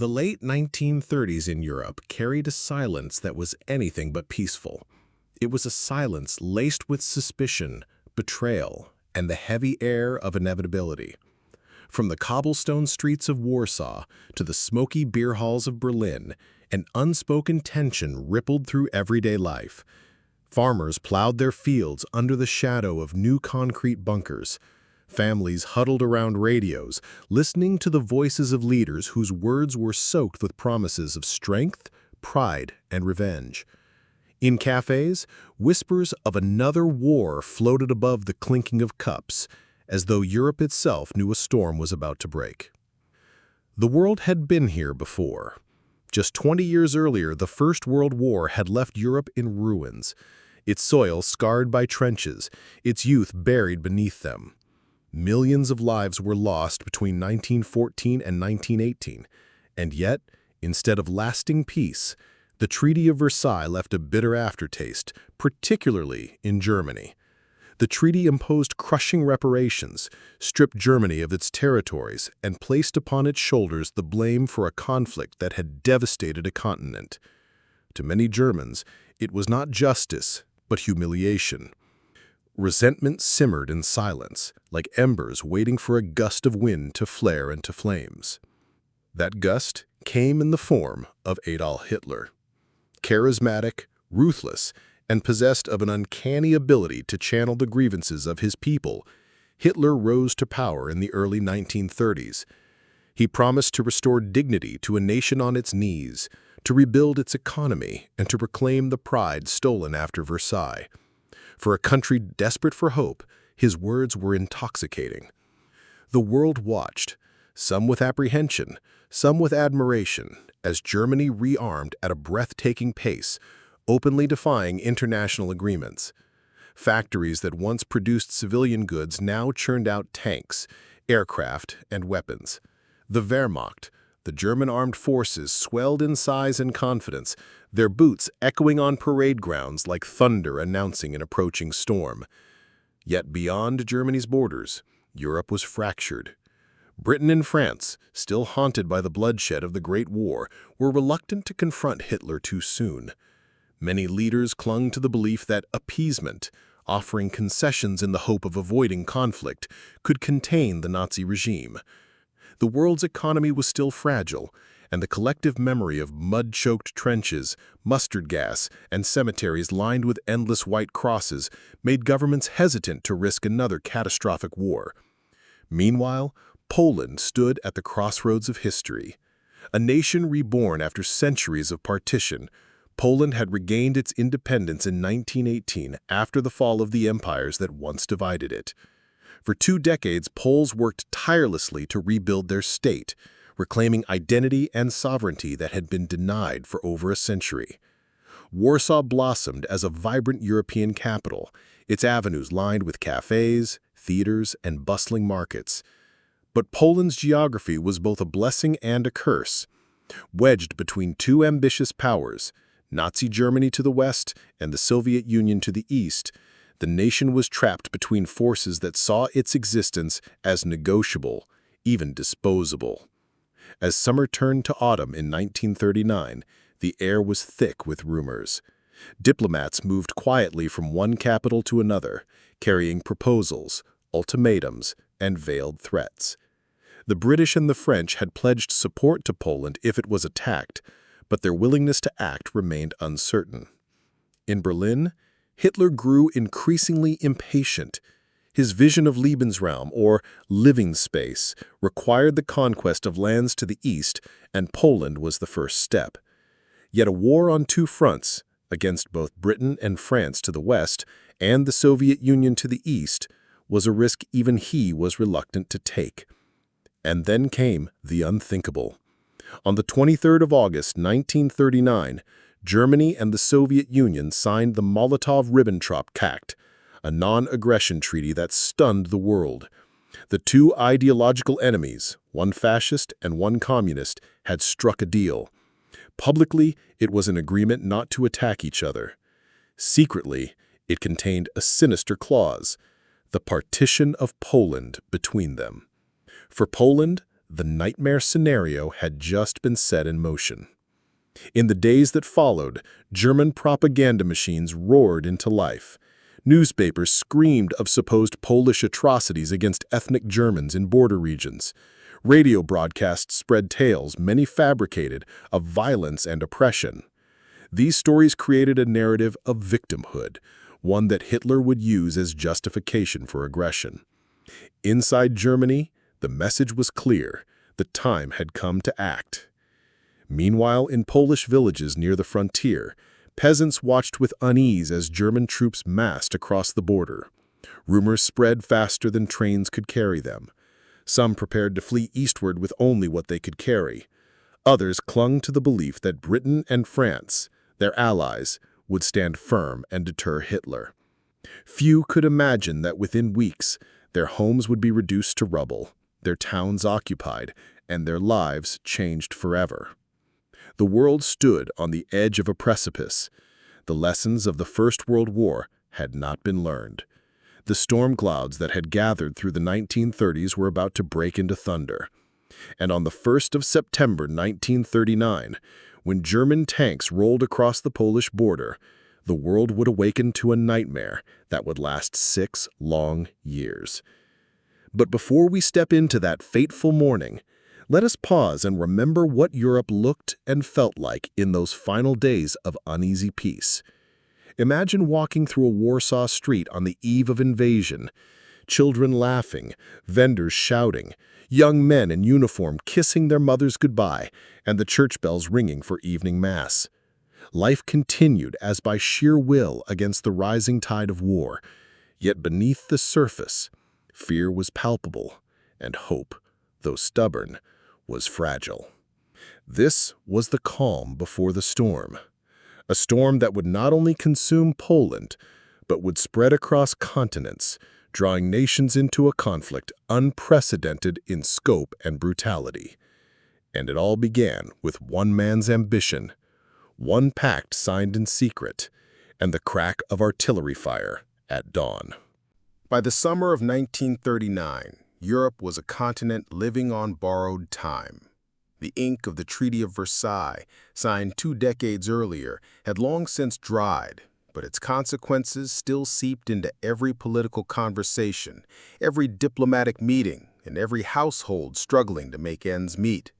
The late 1930s in Europe carried a silence that was anything but peaceful. It was a silence laced with suspicion, betrayal, and the heavy air of inevitability. From the cobblestone streets of Warsaw to the smoky beer halls of Berlin, an unspoken tension rippled through everyday life. Farmers plowed their fields under the shadow of new concrete bunkers. Families huddled around radios, listening to the voices of leaders whose words were soaked with promises of strength, pride, and revenge. In cafes, whispers of another war floated above the clinking of cups, as though Europe itself knew a storm was about to break. The world had been here before. Just 20 years earlier, the First World War had left Europe in ruins, its soil scarred by trenches, its youth buried beneath them. Millions of lives were lost between 1914 and 1918, and yet, instead of lasting peace, the Treaty of Versailles left a bitter aftertaste, particularly in Germany. The treaty imposed crushing reparations, stripped Germany of its territories, and placed upon its shoulders the blame for a conflict that had devastated a continent. To many Germans, it was not justice, but humiliation. Resentment simmered in silence, like embers waiting for a gust of wind to flare into flames. That gust came in the form of Adolf Hitler. Charismatic, ruthless, and possessed of an uncanny ability to channel the grievances of his people, Hitler rose to power in the early 1930s. He promised to restore dignity to a nation on its knees, to rebuild its economy, and to reclaim the pride stolen after Versailles. For a country desperate for hope, his words were intoxicating. The world watched, some with apprehension, some with admiration, as Germany rearmed at a breathtaking pace, openly defying international agreements. Factories that once produced civilian goods now churned out tanks, aircraft, and weapons. The Wehrmacht, the German armed forces, swelled in size and confidence, their boots echoing on parade grounds like thunder announcing an approaching storm. Yet beyond Germany's borders, Europe was fractured. Britain and France, still haunted by the bloodshed of the Great War, were reluctant to confront Hitler too soon. Many leaders clung to the belief that appeasement, offering concessions in the hope of avoiding conflict, could contain the Nazi regime. The world's economy was still fragile, and the collective memory of mud-choked trenches, mustard gas, and cemeteries lined with endless white crosses made governments hesitant to risk another catastrophic war. Meanwhile, Poland stood at the crossroads of history. A nation reborn after centuries of partition, Poland had regained its independence in 1918 after the fall of the empires that once divided it. For 2 decades, Poles worked tirelessly to rebuild their state, reclaiming identity and sovereignty that had been denied for over a century. Warsaw blossomed as a vibrant European capital, its avenues lined with cafes, theaters, and bustling markets. But Poland's geography was both a blessing and a curse. Wedged between 2 ambitious powers, Nazi Germany to the west and the Soviet Union to the east, the nation was trapped between forces that saw its existence as negotiable, even disposable. As summer turned to autumn in 1939, the air was thick with rumors. Diplomats moved quietly from one capital to another, carrying proposals, ultimatums, and veiled threats. The British and the French had pledged support to Poland if it was attacked, but their willingness to act remained uncertain. In Berlin, Hitler grew increasingly impatient. His vision of Lebensraum, or living space, required the conquest of lands to the east, and Poland was the first step. Yet a war on 2 fronts, against both Britain and France to the west and the Soviet Union to the east, was a risk even he was reluctant to take. And then came the unthinkable. On the 23rd of August, 1939, Germany and the Soviet Union signed the Molotov-Ribbentrop Pact, a non-aggression treaty that stunned the world. The 2 ideological enemies, one fascist and one communist, had struck a deal. Publicly, it was an agreement not to attack each other. Secretly, it contained a sinister clause, the partition of Poland between them. For Poland, the nightmare scenario had just been set in motion. In the days that followed, German propaganda machines roared into life. Newspapers screamed of supposed Polish atrocities against ethnic Germans in border regions. Radio broadcasts spread tales, many fabricated, of violence and oppression. These stories created a narrative of victimhood, one that Hitler would use as justification for aggression. Inside Germany, the message was clear: the time had come to act. Meanwhile, in Polish villages near the frontier, peasants watched with unease as German troops massed across the border. Rumors spread faster than trains could carry them. Some prepared to flee eastward with only what they could carry. Others clung to the belief that Britain and France, their allies, would stand firm and deter Hitler. Few could imagine that within weeks, their homes would be reduced to rubble, their towns occupied, and their lives changed forever. The world stood on the edge of a precipice. The lessons of the First World War had not been learned. The storm clouds that had gathered through the 1930s were about to break into thunder. And on the 1st of September 1939, when German tanks rolled across the Polish border, the world would awaken to a nightmare that would last 6 long years. But before we step into that fateful morning, let us pause and remember what Europe looked and felt like in those final days of uneasy peace. Imagine walking through a Warsaw street on the eve of invasion. Children laughing, vendors shouting, young men in uniform kissing their mothers goodbye, and the church bells ringing for evening mass. Life continued as by sheer will against the rising tide of war. Yet beneath the surface, fear was palpable, and hope, though stubborn, was fragile. This was the calm before the storm. A storm that would not only consume Poland, but would spread across continents, drawing nations into a conflict unprecedented in scope and brutality. And it all began with one man's ambition, one pact signed in secret, and the crack of artillery fire at dawn. By the summer of 1939, Europe was a continent living on borrowed time. The ink of the Treaty of Versailles, signed 2 decades earlier, had long since dried, but its consequences still seeped into every political conversation, every diplomatic meeting, and every household struggling to make ends meet.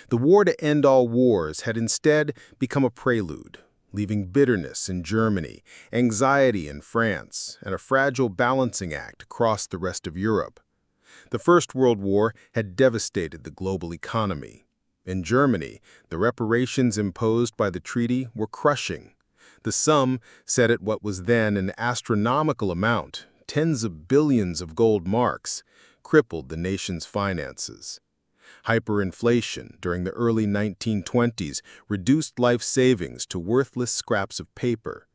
The war to end all wars had instead become a prelude, leaving bitterness in Germany, anxiety in France, and a fragile balancing act across the rest of Europe. The First World War had devastated the global economy. In Germany, the reparations imposed by the treaty were crushing. The sum, set at what was then an astronomical amount, tens of billions of gold marks, crippled the nation's finances. Hyperinflation during the early 1920s reduced life savings to worthless scraps of paper.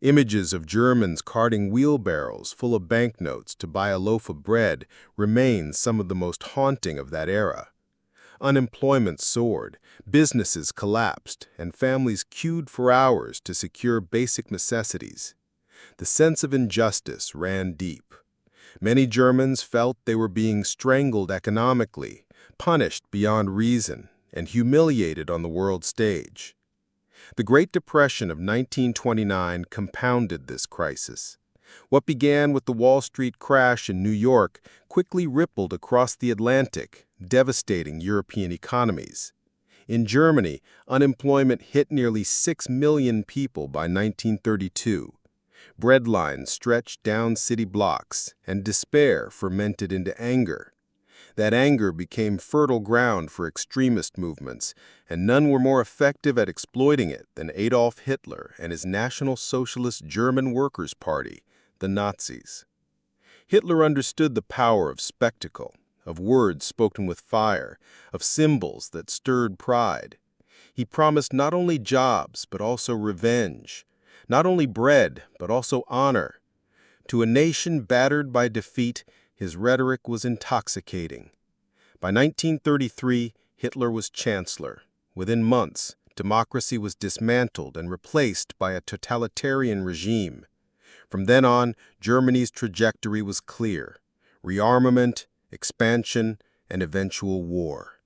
Images of Germans carting wheelbarrows full of banknotes to buy a loaf of bread remain some of the most haunting of that era. Unemployment soared, businesses collapsed, and families queued for hours to secure basic necessities. The sense of injustice ran deep. Many Germans felt they were being strangled economically, punished beyond reason, and humiliated on the world stage. The Great Depression of 1929 compounded this crisis. What began with the Wall Street crash in New York quickly rippled across the Atlantic, devastating European economies. In Germany, unemployment hit nearly 6 million people by 1932. Breadlines stretched down city blocks, and despair fermented into anger. That anger became fertile ground for extremist movements, and none were more effective at exploiting it than Adolf Hitler and his National Socialist German Workers' Party, the Nazis. Hitler understood the power of spectacle, of words spoken with fire, of symbols that stirred pride. He promised not only jobs, but also revenge, not only bread, but also honor. To a nation battered by defeat, his rhetoric was intoxicating. By 1933, Hitler was chancellor. Within months, democracy was dismantled and replaced by a totalitarian regime. From then on, Germany's trajectory was clear: rearmament, expansion, and eventual war.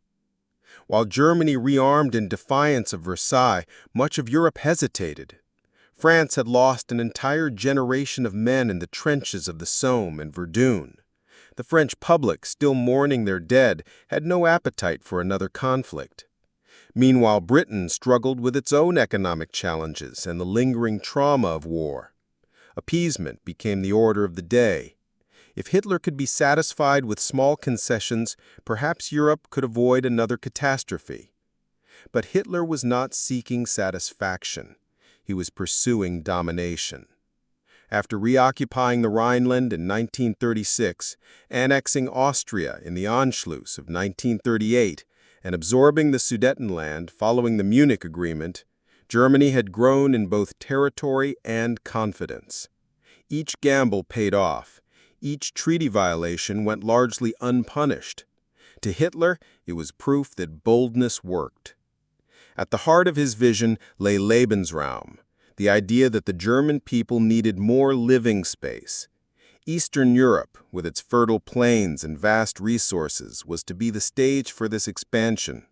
While Germany rearmed in defiance of Versailles, much of Europe hesitated. France had lost an entire generation of men in the trenches of the Somme and Verdun. The French public, still mourning their dead, had no appetite for another conflict. Meanwhile, Britain struggled with its own economic challenges and the lingering trauma of war. Appeasement became the order of the day. If Hitler could be satisfied with small concessions, perhaps Europe could avoid another catastrophe. But Hitler was not seeking satisfaction. He was pursuing domination. After reoccupying the Rhineland in 1936, annexing Austria in the Anschluss of 1938, and absorbing the Sudetenland following the Munich Agreement, Germany had grown in both territory and confidence. Each gamble paid off. Each treaty violation went largely unpunished. To Hitler, it was proof that boldness worked. At the heart of his vision lay Lebensraum, the idea that the German people needed more living space. Eastern Europe, with its fertile plains and vast resources, was to be the stage for this expansion.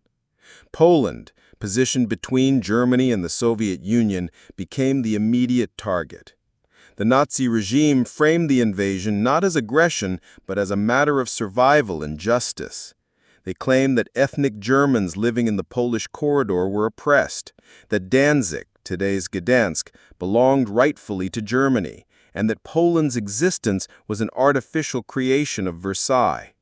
Poland, positioned between Germany and the Soviet Union, became the immediate target. The Nazi regime framed the invasion not as aggression, but as a matter of survival and justice. They claimed that ethnic Germans living in the Polish corridor were oppressed, that Danzig, today's Gdansk, belonged rightfully to Germany, and that Poland's existence was an artificial creation of Versailles.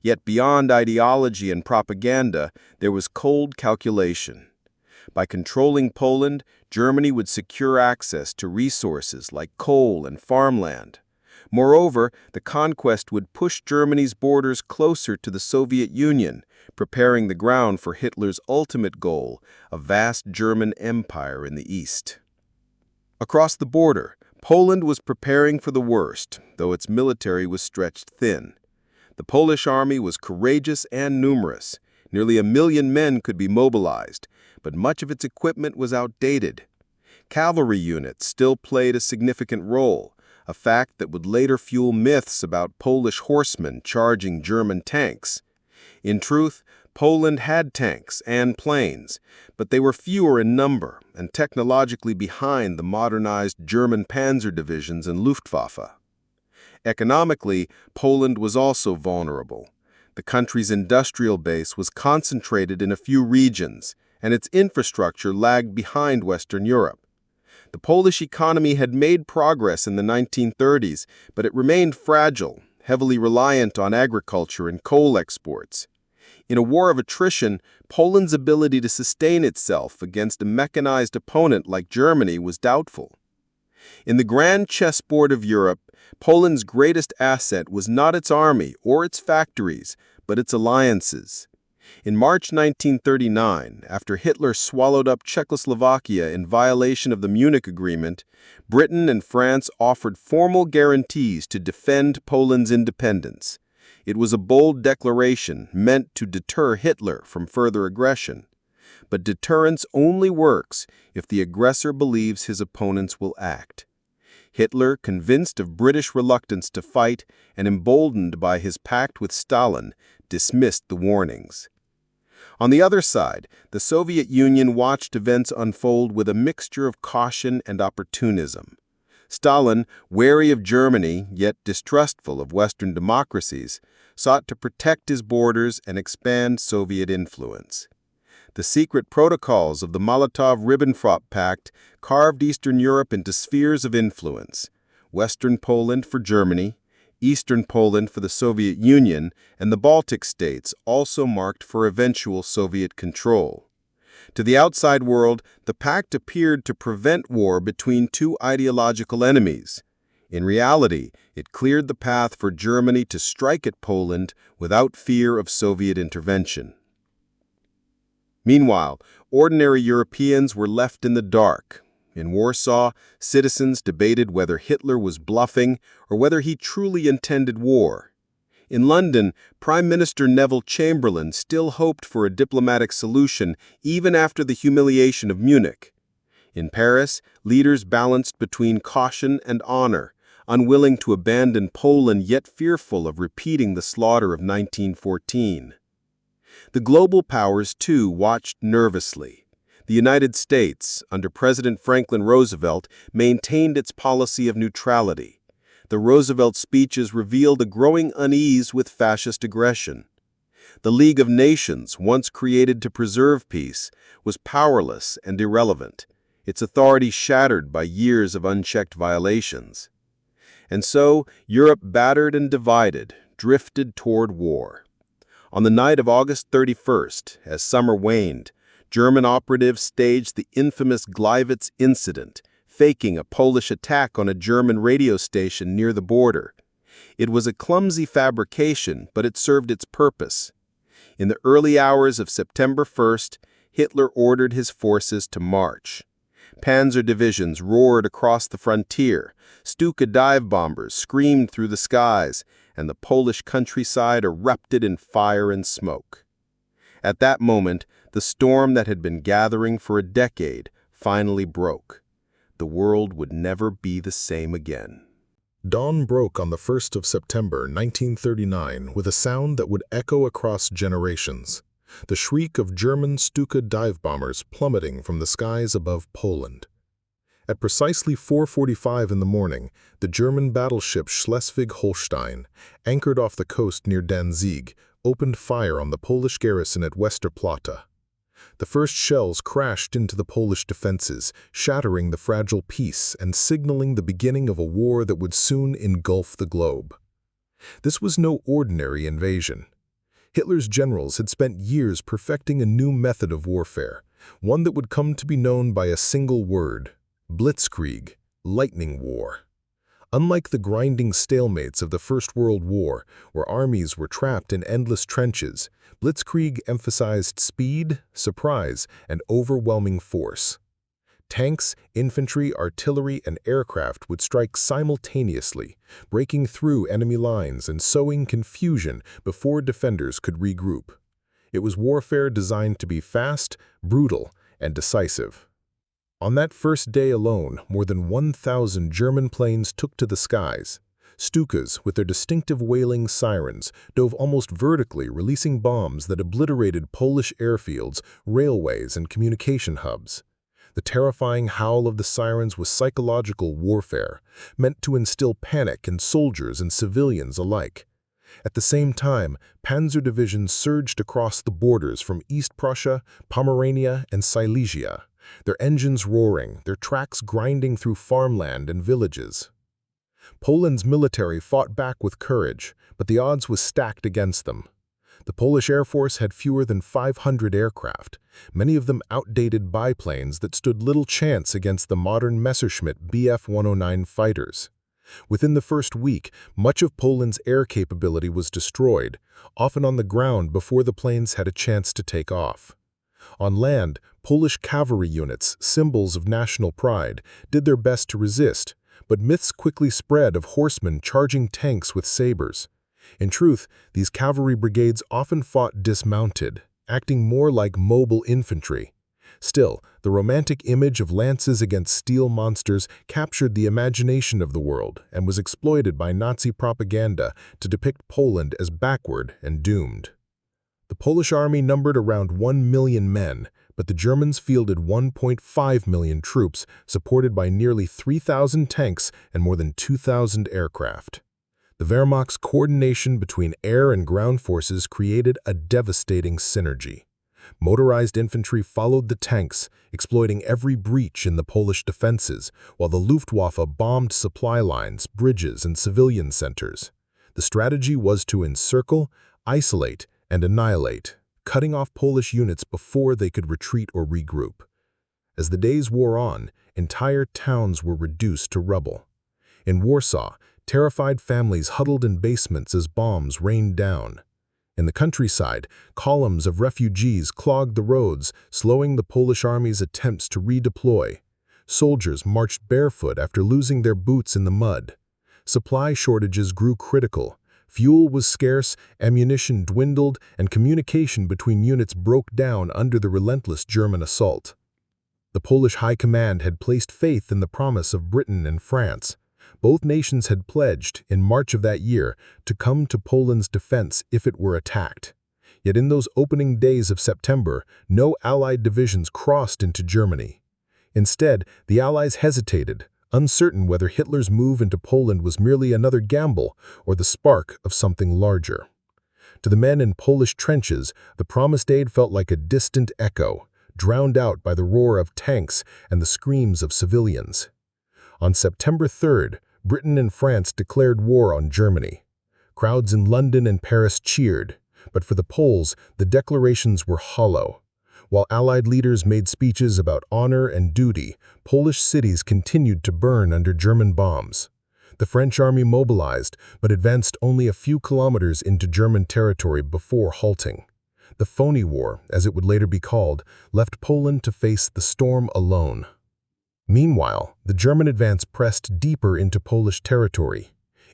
Yet beyond ideology and propaganda, there was cold calculation. By controlling Poland, Germany would secure access to resources like coal and farmland. Moreover, the conquest would push Germany's borders closer to the Soviet Union, preparing the ground for Hitler's ultimate goal, a vast German empire in the East. Across the border, Poland was preparing for the worst, though its military was stretched thin. The Polish army was courageous and numerous. Nearly 1 million men could be mobilized, but much of its equipment was outdated. Cavalry units still played a significant role, a fact that would later fuel myths about Polish horsemen charging German tanks. In truth, Poland had tanks and planes, but they were fewer in number and technologically behind the modernized German panzer divisions and Luftwaffe. Economically, Poland was also vulnerable. The country's industrial base was concentrated in a few regions, and its infrastructure lagged behind Western Europe. The Polish economy had made progress in the 1930s, but it remained fragile, heavily reliant on agriculture and coal exports. In a war of attrition, Poland's ability to sustain itself against a mechanized opponent like Germany was doubtful. In the grand chessboard of Europe, Poland's greatest asset was not its army or its factories, but its alliances. In March 1939, after Hitler swallowed up Czechoslovakia in violation of the Munich Agreement, Britain and France offered formal guarantees to defend Poland's independence. It was a bold declaration meant to deter Hitler from further aggression. But deterrence only works if the aggressor believes his opponents will act. Hitler, convinced of British reluctance to fight and emboldened by his pact with Stalin, dismissed the warnings. On the other side, the Soviet Union watched events unfold with a mixture of caution and opportunism. Stalin, wary of Germany, yet distrustful of Western democracies, sought to protect his borders and expand Soviet influence. The secret protocols of the Molotov-Ribbentrop Pact carved Eastern Europe into spheres of influence: Western Poland for Germany, Eastern Poland for the Soviet Union, and the Baltic states, also marked for eventual Soviet control. To the outside world, the pact appeared to prevent war between two ideological enemies. In reality, it cleared the path for Germany to strike at Poland without fear of Soviet intervention. Meanwhile, ordinary Europeans were left in the dark. In Warsaw, citizens debated whether Hitler was bluffing or whether he truly intended war. In London, Prime Minister Neville Chamberlain still hoped for a diplomatic solution even after the humiliation of Munich. In Paris, leaders balanced between caution and honor, unwilling to abandon Poland yet fearful of repeating the slaughter of 1914. The global powers, too, watched nervously. The United States, under President Franklin Roosevelt, maintained its policy of neutrality. The Roosevelt speeches revealed a growing unease with fascist aggression. The League of Nations, once created to preserve peace, was powerless and irrelevant, its authority shattered by years of unchecked violations. And so, Europe, battered and divided, drifted toward war. On the night of August 31st, as summer waned, German operatives staged the infamous Gleiwitz incident, faking a Polish attack on a German radio station near the border. It was a clumsy fabrication, but it served its purpose. In the early hours of September 1st, Hitler ordered his forces to march. Panzer divisions roared across the frontier, Stuka dive bombers screamed through the skies, and the Polish countryside erupted in fire and smoke. At that moment, the storm that had been gathering for a decade finally broke. The world would never be the same again. Dawn broke on the 1st of September 1939 with a sound that would echo across generations. The shriek of German Stuka dive bombers plummeting from the skies above Poland. At precisely 4:45 in the morning, the German battleship Schleswig-Holstein, anchored off the coast near Danzig, opened fire on the Polish garrison at Westerplatte. The first shells crashed into the Polish defenses, shattering the fragile peace and signaling the beginning of a war that would soon engulf the globe. This was no ordinary invasion. Hitler's generals had spent years perfecting a new method of warfare, one that would come to be known by a single word: Blitzkrieg, lightning war. Unlike the grinding stalemates of the First World War, where armies were trapped in endless trenches, Blitzkrieg emphasized speed, surprise, and overwhelming force. Tanks, infantry, artillery, and aircraft would strike simultaneously, breaking through enemy lines and sowing confusion before defenders could regroup. It was warfare designed to be fast, brutal, and decisive. On that first day alone, more than 1,000 German planes took to the skies. Stukas, with their distinctive wailing sirens, dove almost vertically, releasing bombs that obliterated Polish airfields, railways, and communication hubs. The terrifying howl of the sirens was psychological warfare, meant to instill panic in soldiers and civilians alike. At the same time, panzer divisions surged across the borders from East Prussia, Pomerania, and Silesia, their engines roaring, their tracks grinding through farmland and villages. Poland's military fought back with courage, but the odds was stacked against them. The Polish Air Force had fewer than 500 aircraft, many of them outdated biplanes that stood little chance against the modern Messerschmitt Bf-109 fighters. Within the first week, much of Poland's air capability was destroyed, often on the ground before the planes had a chance to take off. On land, Polish cavalry units, symbols of national pride, did their best to resist, but myths quickly spread of horsemen charging tanks with sabers. In truth, these cavalry brigades often fought dismounted, acting more like mobile infantry. Still, the romantic image of lances against steel monsters captured the imagination of the world and was exploited by Nazi propaganda to depict Poland as backward and doomed. The Polish army numbered around 1 million men, but the Germans fielded 1.5 million troops, supported by nearly 3,000 tanks and more than 2,000 aircraft. The Wehrmacht's coordination between air and ground forces created a devastating synergy. Motorized infantry followed the tanks, exploiting every breach in the Polish defenses, while the Luftwaffe bombed supply lines, bridges, and civilian centers. The strategy was to encircle, isolate, and annihilate, cutting off Polish units before they could retreat or regroup. As the days wore on, entire towns were reduced to rubble. In Warsaw, terrified families huddled in basements as bombs rained down. In the countryside, columns of refugees clogged the roads, slowing the Polish army's attempts to redeploy. Soldiers marched barefoot after losing their boots in the mud. Supply shortages grew critical. Fuel was scarce, ammunition dwindled, and communication between units broke down under the relentless German assault. The Polish High Command had placed faith in the promise of Britain and France, Both nations had pledged, in March of that year, to come to Poland's defense if it were attacked. Yet in those opening days of September, no Allied divisions crossed into Germany. Instead, the Allies hesitated, uncertain whether Hitler's move into Poland was merely another gamble or the spark of something larger. To the men in Polish trenches, the promised aid felt like a distant echo, drowned out by the roar of tanks and the screams of civilians. On September 3rd, Britain and France declared war on Germany. Crowds in London and Paris cheered, but for the Poles, the declarations were hollow. While Allied leaders made speeches about honor and duty, Polish cities continued to burn under German bombs. The French army mobilized, but advanced only a few kilometers into German territory before halting. The phony war, as it would later be called, left Poland to face the storm alone. Meanwhile, the German advance pressed deeper into Polish territory.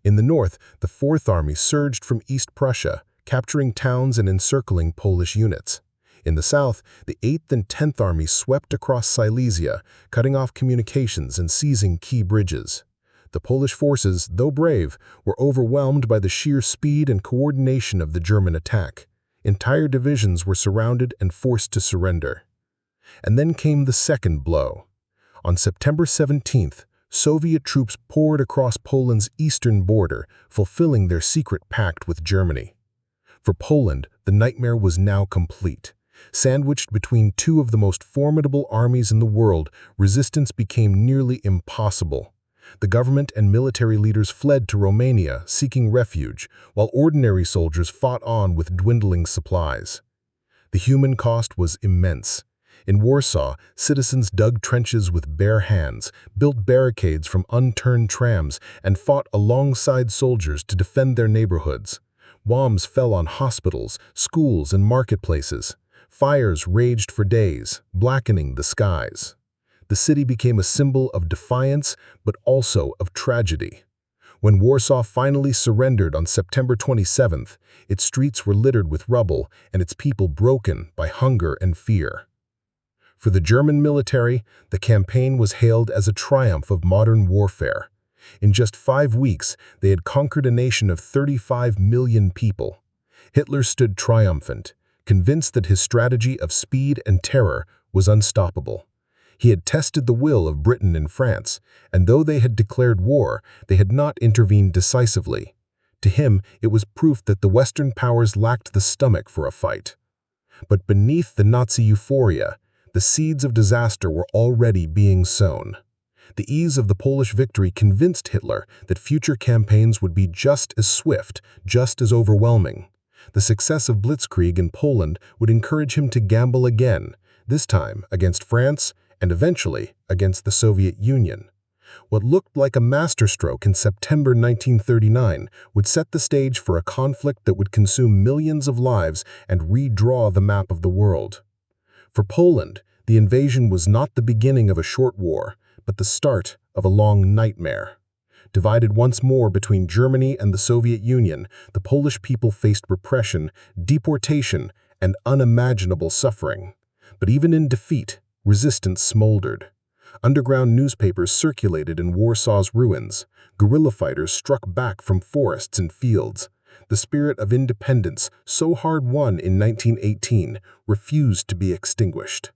In the north, the Fourth Army surged from East Prussia, capturing towns and encircling Polish units. In the south, the 8th and 10th Armies swept across Silesia, cutting off communications and seizing key bridges. The Polish forces, though brave, were overwhelmed by the sheer speed and coordination of the German attack. Entire divisions were surrounded and forced to surrender. And then came the second blow. On September 17th, Soviet troops poured across Poland's eastern border, fulfilling their secret pact with Germany. For Poland, the nightmare was now complete. Sandwiched between two of the most formidable armies in the world, resistance became nearly impossible. The government and military leaders fled to Romania, seeking refuge, while ordinary soldiers fought on with dwindling supplies. The human cost was immense. In Warsaw, citizens dug trenches with bare hands, built barricades from unturned trams, and fought alongside soldiers to defend their neighborhoods. Bombs fell on hospitals, schools, and marketplaces. Fires raged for days, blackening the skies. The city became a symbol of defiance, but also of tragedy. When Warsaw finally surrendered on September 27th, its streets were littered with rubble and its people broken by hunger and fear. For the German military, the campaign was hailed as a triumph of modern warfare. In just 5 weeks, they had conquered a nation of 35 million people. Hitler stood triumphant, convinced that his strategy of speed and terror was unstoppable. He had tested the will of Britain and France, and though they had declared war, they had not intervened decisively. To him, it was proof that the Western powers lacked the stomach for a fight. But beneath the Nazi euphoria, the seeds of disaster were already being sown. The ease of the Polish victory convinced Hitler that future campaigns would be just as swift, just as overwhelming. The success of Blitzkrieg in Poland would encourage him to gamble again, this time against France and eventually against the Soviet Union. What looked like a masterstroke in September 1939 would set the stage for a conflict that would consume millions of lives and redraw the map of the world. For Poland, the invasion was not the beginning of a short war, but the start of a long nightmare. Divided once more between Germany and the Soviet Union, the Polish people faced repression, deportation, and unimaginable suffering. But even in defeat, resistance smoldered. Underground newspapers circulated in Warsaw's ruins. Guerrilla fighters struck back from forests and fields. The spirit of independence, so hard won in 1918, refused to be extinguished.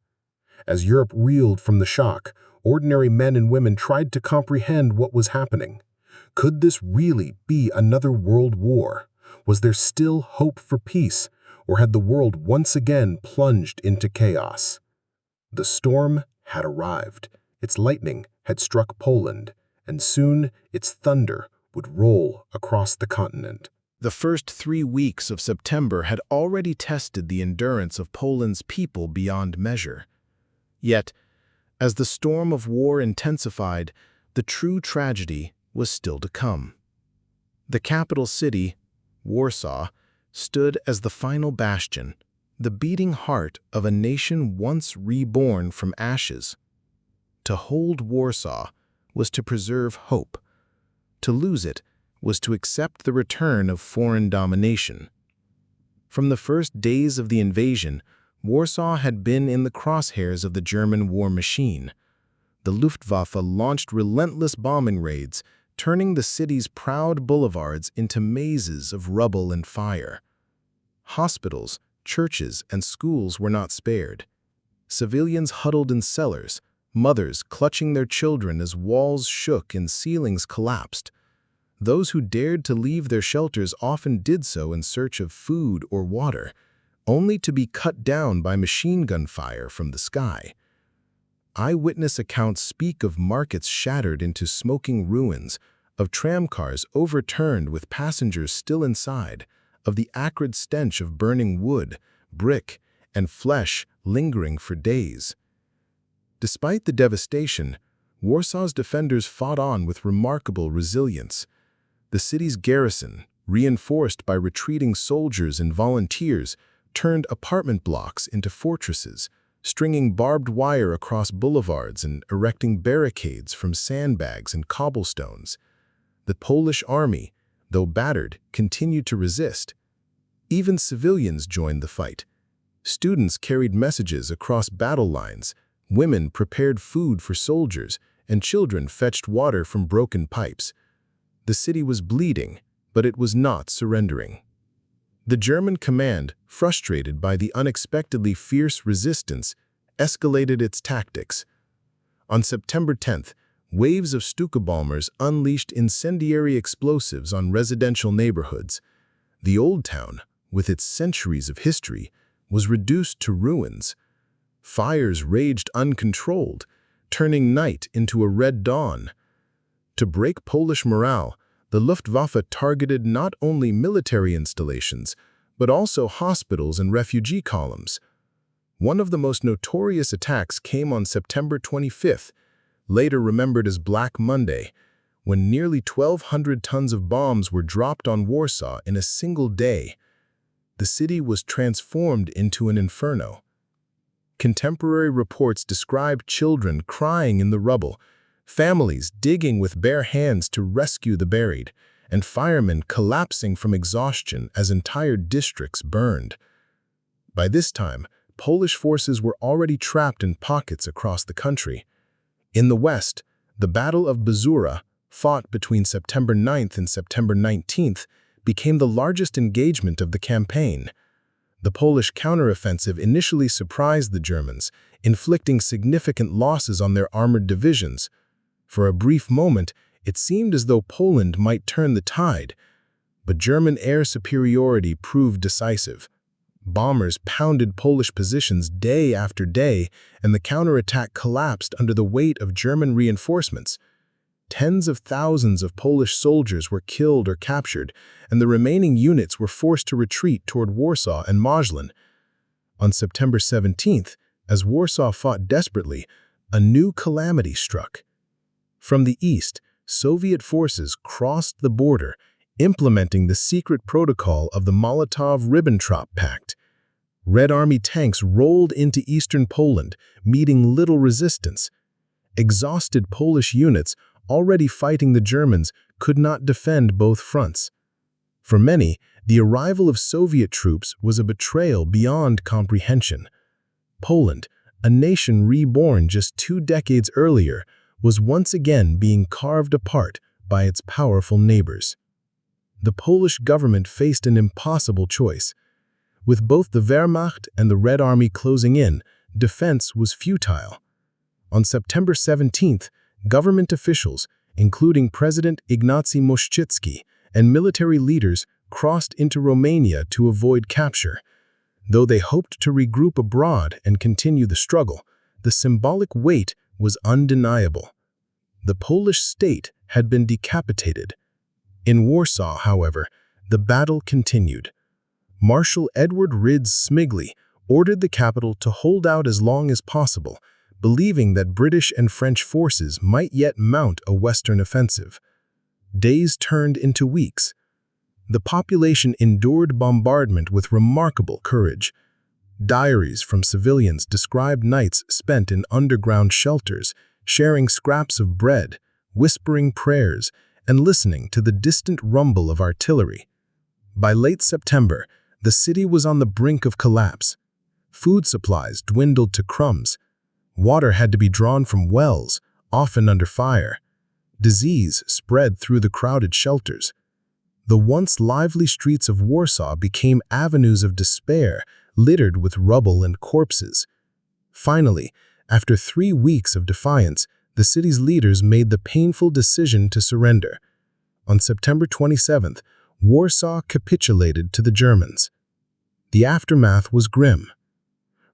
As Europe reeled from the shock, ordinary men and women tried to comprehend what was happening. Could this really be another world war? Was there still hope for peace, or had the world once again plunged into chaos? The storm had arrived. Its lightning had struck Poland, and soon its thunder would roll across the continent. The first 3 weeks of September had already tested the endurance of Poland's people beyond measure. Yet, as the storm of war intensified, the true tragedy was still to come. The capital city, Warsaw, stood as the final bastion, the beating heart of a nation once reborn from ashes. To hold Warsaw was to preserve hope. To lose it was to accept the return of foreign domination. From the first days of the invasion, Warsaw had been in the crosshairs of the German war machine. The Luftwaffe launched relentless bombing raids, turning the city's proud boulevards into mazes of rubble and fire. Hospitals, churches, and schools were not spared. Civilians huddled in cellars, mothers clutching their children as walls shook and ceilings collapsed. Those who dared to leave their shelters often did so in search of food or water, only to be cut down by machine gun fire from the sky. Eyewitness accounts speak of markets shattered into smoking ruins, of tramcars overturned with passengers still inside, of the acrid stench of burning wood, brick, and flesh lingering for days. Despite the devastation, Warsaw's defenders fought on with remarkable resilience. The city's garrison, reinforced by retreating soldiers and volunteers, turned apartment blocks into fortresses, stringing barbed wire across boulevards and erecting barricades from sandbags and cobblestones. The Polish army, though battered, continued to resist. Even civilians joined the fight. Students carried messages across battle lines, women prepared food for soldiers, and children fetched water from broken pipes. The city was bleeding, but it was not surrendering. The German command, frustrated by the unexpectedly fierce resistance, escalated its tactics. On September 10th, waves of Stuka bombers unleashed incendiary explosives on residential neighborhoods. The Old Town, with its centuries of history, was reduced to ruins. Fires raged uncontrolled, turning night into a red dawn. To break Polish morale, the Luftwaffe targeted not only military installations, but also hospitals and refugee columns. One of the most notorious attacks came on September 25th, later remembered as Black Monday, when nearly 1,200 tons of bombs were dropped on Warsaw in a single day. The city was transformed into an inferno. Contemporary reports describe children crying in the rubble, families digging with bare hands to rescue the buried, and firemen collapsing from exhaustion as entire districts burned. By this time, Polish forces were already trapped in pockets across the country. In the west, the Battle of Bzura, fought between September 9th and September 19th, became the largest engagement of the campaign. The Polish counteroffensive initially surprised the Germans, inflicting significant losses on their armored divisions. For a brief moment, it seemed as though Poland might turn the tide, but German air superiority proved decisive. Bombers pounded Polish positions day after day, and the counterattack collapsed under the weight of German reinforcements. Tens of thousands of Polish soldiers were killed or captured, and the remaining units were forced to retreat toward Warsaw and Mazlin. On September 17th, as Warsaw fought desperately, a new calamity struck. From the east, Soviet forces crossed the border, implementing the secret protocol of the Molotov-Ribbentrop Pact. Red Army tanks rolled into eastern Poland, meeting little resistance. Exhausted Polish units, already fighting the Germans, could not defend both fronts. For many, the arrival of Soviet troops was a betrayal beyond comprehension. Poland, a nation reborn just 2 decades earlier, was once again being carved apart by its powerful neighbors. The Polish government faced an impossible choice. With both the Wehrmacht and the Red Army closing in, defense was futile. On September 17th, government officials, including President Ignacy Mościcki and military leaders, crossed into Romania to avoid capture. Though they hoped to regroup abroad and continue the struggle, the symbolic weight was undeniable. The Polish state had been decapitated. In Warsaw, however, the battle continued. Marshal Edward Rydz-Śmigły ordered the capital to hold out as long as possible, believing that British and French forces might yet mount a Western offensive. Days turned into weeks. The population endured bombardment with remarkable courage. Diaries from civilians described nights spent in underground shelters, sharing scraps of bread, whispering prayers, and listening to the distant rumble of artillery. By late September, the city was on the brink of collapse. Food supplies dwindled to crumbs. Water had to be drawn from wells, often under fire. Disease spread through the crowded shelters. The once lively streets of Warsaw became avenues of despair, littered with rubble and corpses. Finally, after 3 weeks of defiance, the city's leaders made the painful decision to surrender. On September 27th, Warsaw capitulated to the Germans. The aftermath was grim.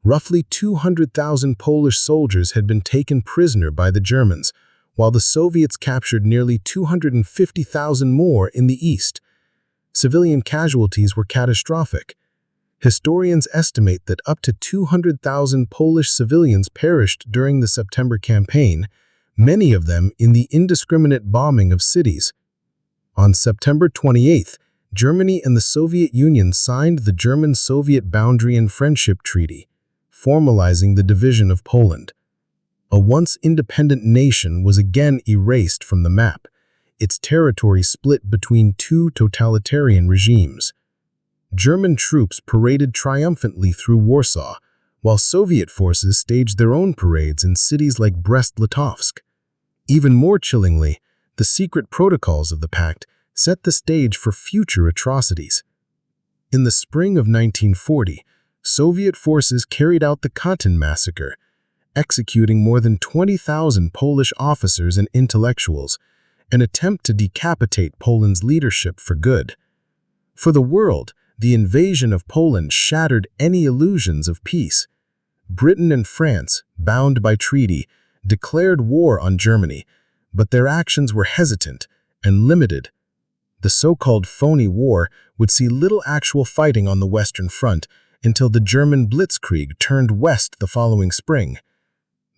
Roughly 200,000 Polish soldiers had been taken prisoner by the Germans, while the Soviets captured nearly 250,000 more in the east. Civilian casualties were catastrophic. Historians estimate that up to 200,000 Polish civilians perished during the September campaign, many of them in the indiscriminate bombing of cities. On September 28th, Germany and the Soviet Union signed the German-Soviet Boundary and Friendship Treaty, formalizing the division of Poland. A once independent nation was again erased from the map, its territory split between two totalitarian regimes. German troops paraded triumphantly through Warsaw, while Soviet forces staged their own parades in cities like Brest-Litovsk. Even more chillingly, the secret protocols of the pact set the stage for future atrocities. In the spring of 1940, Soviet forces carried out the Katyn massacre, executing more than 20,000 Polish officers and intellectuals, an attempt to decapitate Poland's leadership for good. For the world, the invasion of Poland shattered any illusions of peace. Britain and France, bound by treaty, declared war on Germany, but their actions were hesitant and limited. The so-called phony war would see little actual fighting on the Western Front until the German Blitzkrieg turned west the following spring.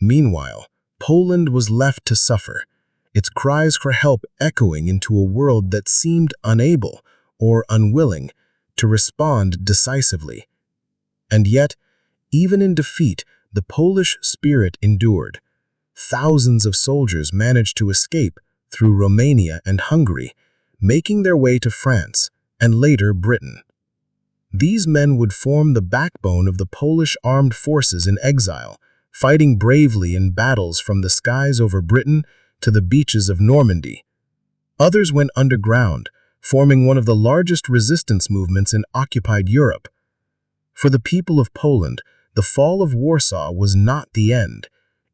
Meanwhile, Poland was left to suffer, its cries for help echoing into a world that seemed unable or unwilling to respond decisively. And yet, even in defeat, the Polish spirit endured. Thousands of soldiers managed to escape through Romania and Hungary, making their way to France and later Britain. These men would form the backbone of the Polish armed forces in exile, fighting bravely in battles from the skies over Britain to the beaches of Normandy. Others went underground, forming one of the largest resistance movements in occupied Europe. For the people of Poland, the fall of Warsaw was not the end.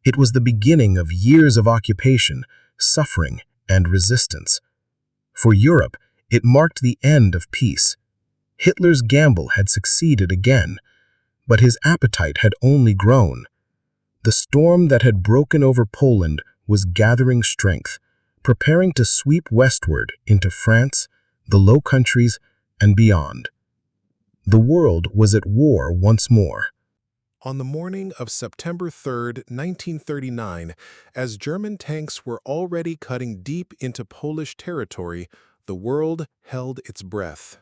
It was the beginning of years of occupation, suffering, and resistance. For Europe, it marked the end of peace. Hitler's gamble had succeeded again, but his appetite had only grown. The storm that had broken over Poland was gathering strength, preparing to sweep westward into France, the Low Countries, and beyond. The world was at war once more. On the morning of September 3, 1939, as German tanks were already cutting deep into Polish territory, the world held its breath.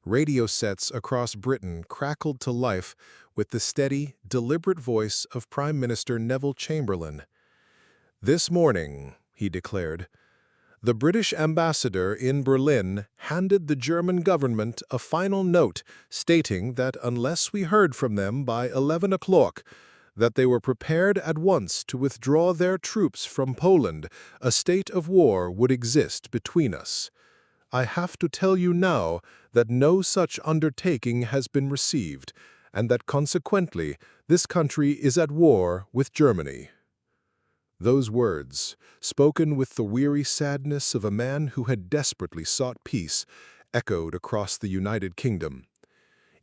Radio sets across Britain crackled to life with the steady, deliberate voice of Prime Minister Neville Chamberlain. "This morning," he declared, "the British ambassador in Berlin handed the German government a final note stating that unless we heard from them by 11 o'clock, that they were prepared at once to withdraw their troops from Poland, a state of war would exist between us. I have to tell you now that no such undertaking has been received, and that consequently this country is at war with Germany." Those words, spoken with the weary sadness of a man who had desperately sought peace, echoed across the United Kingdom.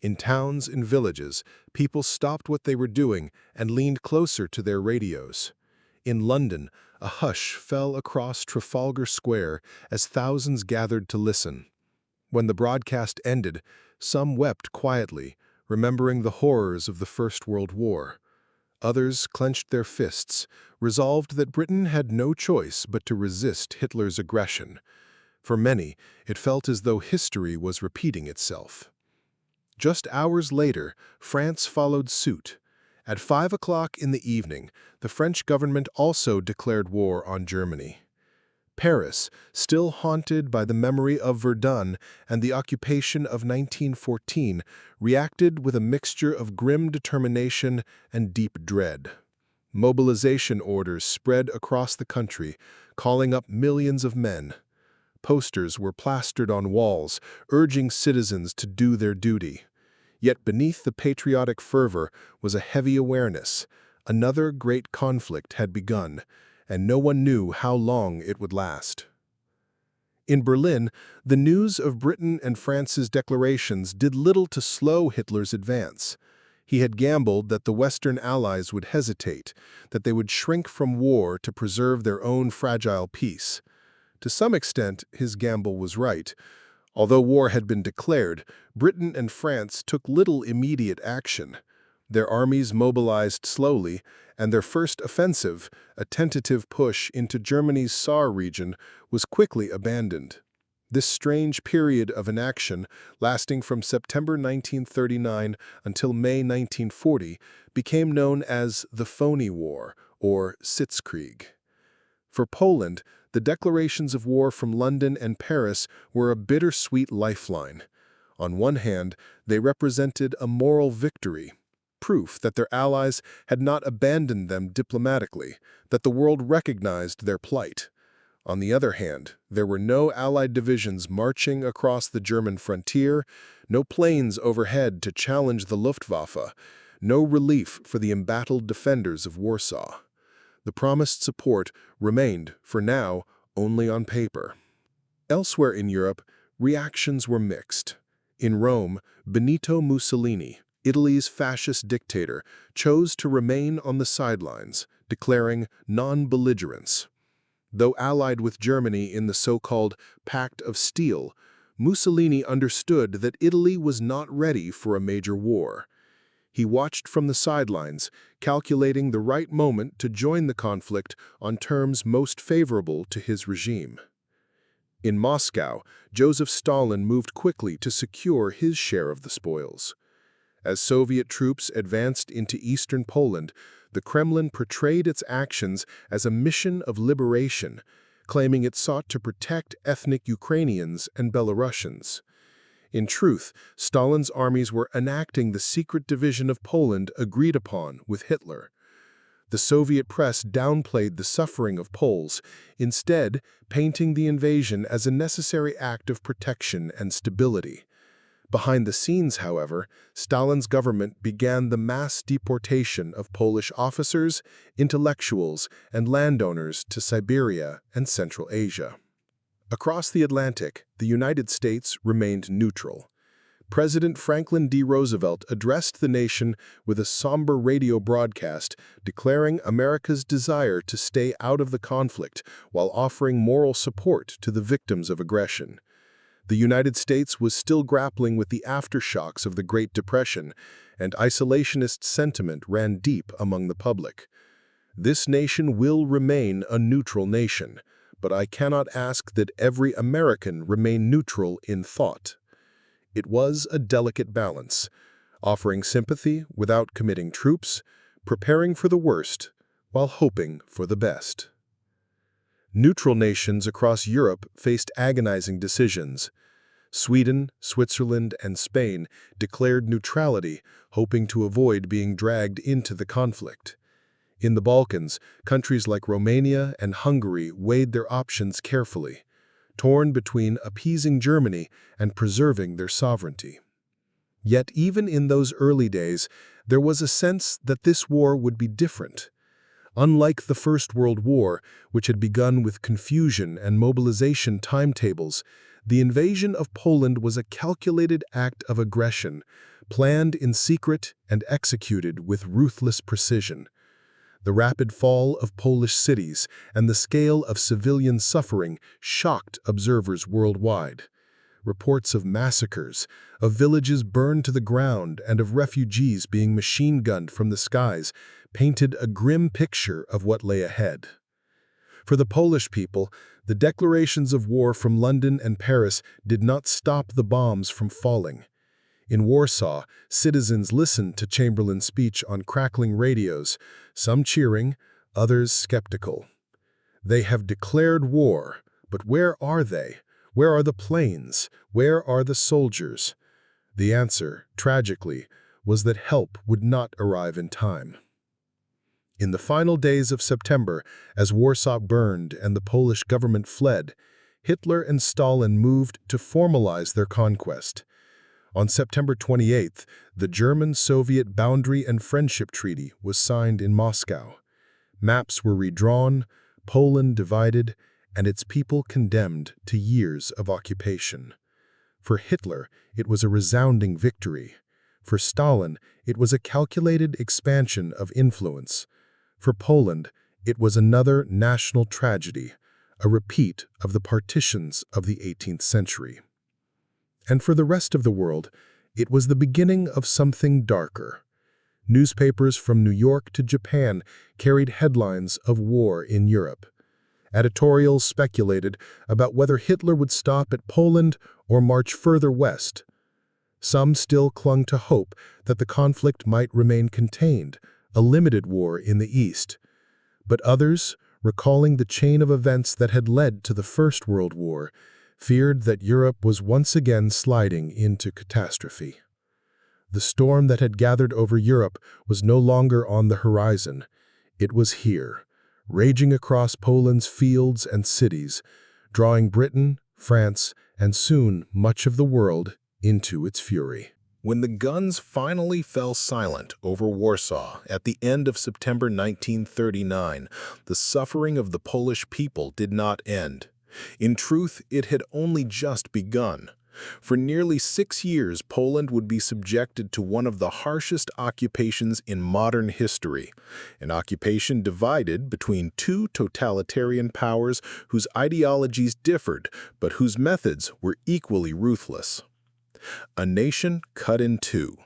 In towns and villages, people stopped what they were doing and leaned closer to their radios. In London, a hush fell across Trafalgar Square as thousands gathered to listen. When the broadcast ended, some wept quietly, remembering the horrors of the First World War. Others clenched their fists, resolved that Britain had no choice but to resist Hitler's aggression. For many, it felt as though history was repeating itself. Just hours later, France followed suit. At 5 o'clock in the evening, the French government also declared war on Germany. Paris, still haunted by the memory of Verdun and the occupation of 1914, reacted with a mixture of grim determination and deep dread. Mobilization orders spread across the country, calling up millions of men. Posters were plastered on walls, urging citizens to do their duty. Yet beneath the patriotic fervor was a heavy awareness. Another great conflict had begun, and no one knew how long it would last. In Berlin, the news of Britain and France's declarations did little to slow Hitler's advance. He had gambled that the Western Allies would hesitate, that they would shrink from war to preserve their own fragile peace. To some extent, his gamble was right. Although war had been declared, Britain and France took little immediate action. Their armies mobilized slowly, and their first offensive, a tentative push into Germany's Saar region, was quickly abandoned. This strange period of inaction, lasting from September 1939 until May 1940, became known as the Phony War, or Blitzkrieg. For Poland, the declarations of war from London and Paris were a bittersweet lifeline. On one hand, they represented a moral victory, proof that their allies had not abandoned them diplomatically, that the world recognized their plight. On the other hand, there were no Allied divisions marching across the German frontier, no planes overhead to challenge the Luftwaffe, no relief for the embattled defenders of Warsaw. The promised support remained, for now, only on paper. Elsewhere in Europe, reactions were mixed. In Rome, Benito Mussolini, Italy's fascist dictator, chose to remain on the sidelines, declaring non-belligerence. Though allied with Germany in the so-called Pact of Steel, Mussolini understood that Italy was not ready for a major war. He watched from the sidelines, calculating the right moment to join the conflict on terms most favorable to his regime. In Moscow, Joseph Stalin moved quickly to secure his share of the spoils. As Soviet troops advanced into eastern Poland, the Kremlin portrayed its actions as a mission of liberation, claiming it sought to protect ethnic Ukrainians and Belarusians. In truth, Stalin's armies were enacting the secret division of Poland agreed upon with Hitler. The Soviet press downplayed the suffering of Poles, instead painting the invasion as a necessary act of protection and stability. Behind the scenes, however, Stalin's government began the mass deportation of Polish officers, intellectuals, and landowners to Siberia and Central Asia. Across the Atlantic, the United States remained neutral. President Franklin D. Roosevelt addressed the nation with a somber radio broadcast declaring America's desire to stay out of the conflict while offering moral support to the victims of aggression. The United States was still grappling with the aftershocks of the Great Depression, and isolationist sentiment ran deep among the public. This nation will remain a neutral nation, but I cannot ask that every American remain neutral in thought. It was a delicate balance, offering sympathy without committing troops, preparing for the worst while hoping for the best. Neutral nations across Europe faced agonizing decisions. Sweden, Switzerland, and Spain declared neutrality, hoping to avoid being dragged into the conflict. In the Balkans, countries like Romania and Hungary weighed their options carefully, torn between appeasing Germany and preserving their sovereignty. Yet even in those early days, there was a sense that this war would be different. Unlike the First World War, which had begun with confusion and mobilization timetables, the invasion of Poland was a calculated act of aggression, planned in secret and executed with ruthless precision. The rapid fall of Polish cities and the scale of civilian suffering shocked observers worldwide. Reports of massacres, of villages burned to the ground, and of refugees being machine-gunned from the skies painted a grim picture of what lay ahead. For the Polish people, the declarations of war from London and Paris did not stop the bombs from falling. In Warsaw, citizens listened to Chamberlain's speech on crackling radios, some cheering, others skeptical. They have declared war, but where are they? Where are the planes? Where are the soldiers? The answer, tragically, was that help would not arrive in time. In the final days of September, as Warsaw burned and the Polish government fled, Hitler and Stalin moved to formalize their conquest. On September 28th, the German-Soviet Boundary and Friendship Treaty was signed in Moscow. Maps were redrawn, Poland divided, and its people condemned to years of occupation. For Hitler, it was a resounding victory. For Stalin, it was a calculated expansion of influence. For Poland, it was another national tragedy, a repeat of the partitions of the 18th century. And for the rest of the world, it was the beginning of something darker. Newspapers from New York to Japan carried headlines of war in Europe. Editorials speculated about whether Hitler would stop at Poland or march further west. Some still clung to hope that the conflict might remain contained, a limited war in the East. But others, recalling the chain of events that had led to the First World War, feared that Europe was once again sliding into catastrophe. The storm that had gathered over Europe was no longer on the horizon. It was here, raging across Poland's fields and cities, drawing Britain, France, and soon much of the world into its fury. When the guns finally fell silent over Warsaw at the end of September 1939, the suffering of the Polish people did not end. In truth, it had only just begun. For nearly 6 years, Poland would be subjected to one of the harshest occupations in modern history, an occupation divided between two totalitarian powers whose ideologies differed, but whose methods were equally ruthless. A nation cut in two.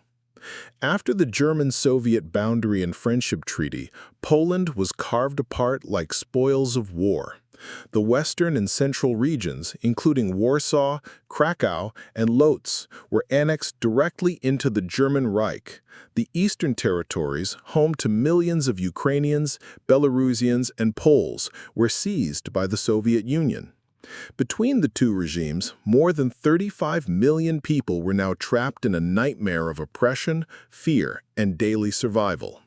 After the German-Soviet Boundary and Friendship Treaty, Poland was carved apart like spoils of war. The western and central regions, including Warsaw, Krakow, and Lodz, were annexed directly into the German Reich. The eastern territories, home to millions of Ukrainians, Belarusians, and Poles, were seized by the Soviet Union. Between the two regimes, more than 35 million people were now trapped in a nightmare of oppression, fear, and daily survival.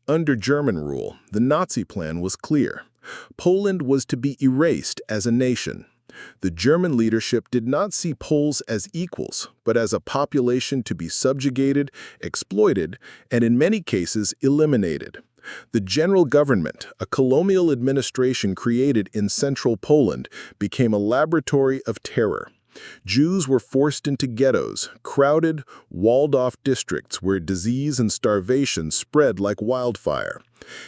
Under German rule, the Nazi plan was clear. Poland was to be erased as a nation. The German leadership did not see Poles as equals, but as a population to be subjugated, exploited, and in many cases eliminated. The general government, a colonial administration created in central Poland, became a laboratory of terror. Jews were forced into ghettos, crowded, walled-off districts where disease and starvation spread like wildfire.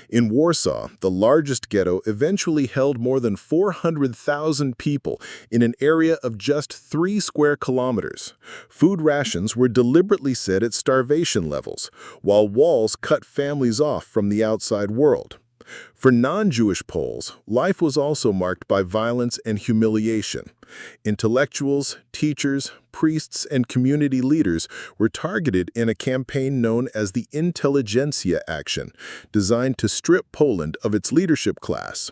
In Warsaw, the largest ghetto eventually held more than 400,000 people in an area of just 3 square kilometers. Food rations were deliberately set at starvation levels, while walls cut families off from the outside world. For non-Jewish Poles, life was also marked by violence and humiliation. Intellectuals, teachers, priests, and community leaders were targeted in a campaign known as the Intelligentsia Action, designed to strip Poland of its leadership class.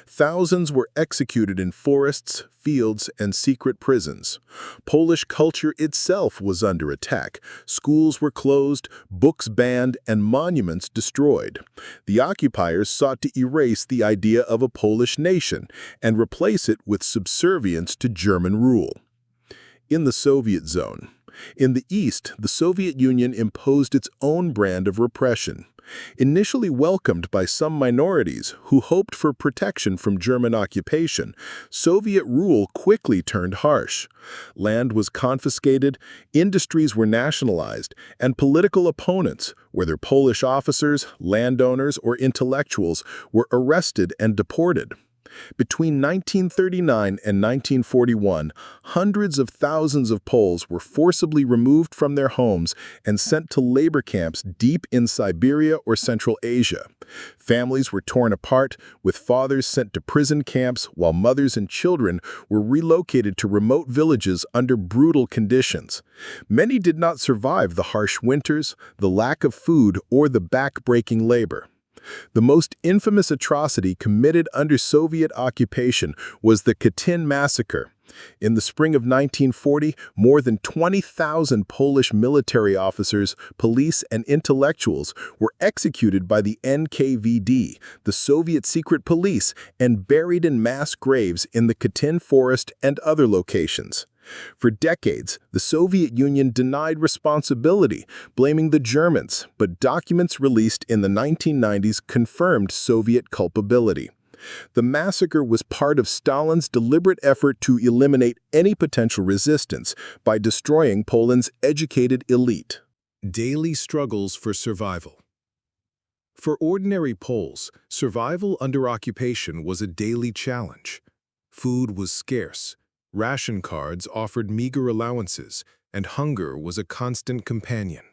Thousands were executed in forests, fields, and secret prisons. Polish culture itself was under attack. Schools were closed, books banned, and monuments destroyed. The occupiers sought to erase the idea of a Polish nation and replace it with subservience to German rule. In the Soviet zone. In the East, the Soviet Union imposed its own brand of repression. Initially welcomed by some minorities who hoped for protection from German occupation, Soviet rule quickly turned harsh. Land was confiscated, industries were nationalized, and political opponents, whether Polish officers, landowners, or intellectuals, were arrested and deported. Between 1939 and 1941, hundreds of thousands of Poles were forcibly removed from their homes and sent to labor camps deep in Siberia or Central Asia. Families were torn apart, with fathers sent to prison camps while mothers and children were relocated to remote villages under brutal conditions. Many did not survive the harsh winters, the lack of food, or the back-breaking labor. The most infamous atrocity committed under Soviet occupation was the Katyn massacre. In the spring of 1940, more than 20,000 Polish military officers, police, and intellectuals were executed by the NKVD, the Soviet secret police, and buried in mass graves in the Katyn Forest and other locations. For decades, the Soviet Union denied responsibility, blaming the Germans, but documents released in the 1990s confirmed Soviet culpability. The massacre was part of Stalin's deliberate effort to eliminate any potential resistance by destroying Poland's educated elite. Daily struggles for survival. For ordinary Poles, survival under occupation was a daily challenge. Food was scarce, ration cards offered meager allowances, and hunger was a constant companion.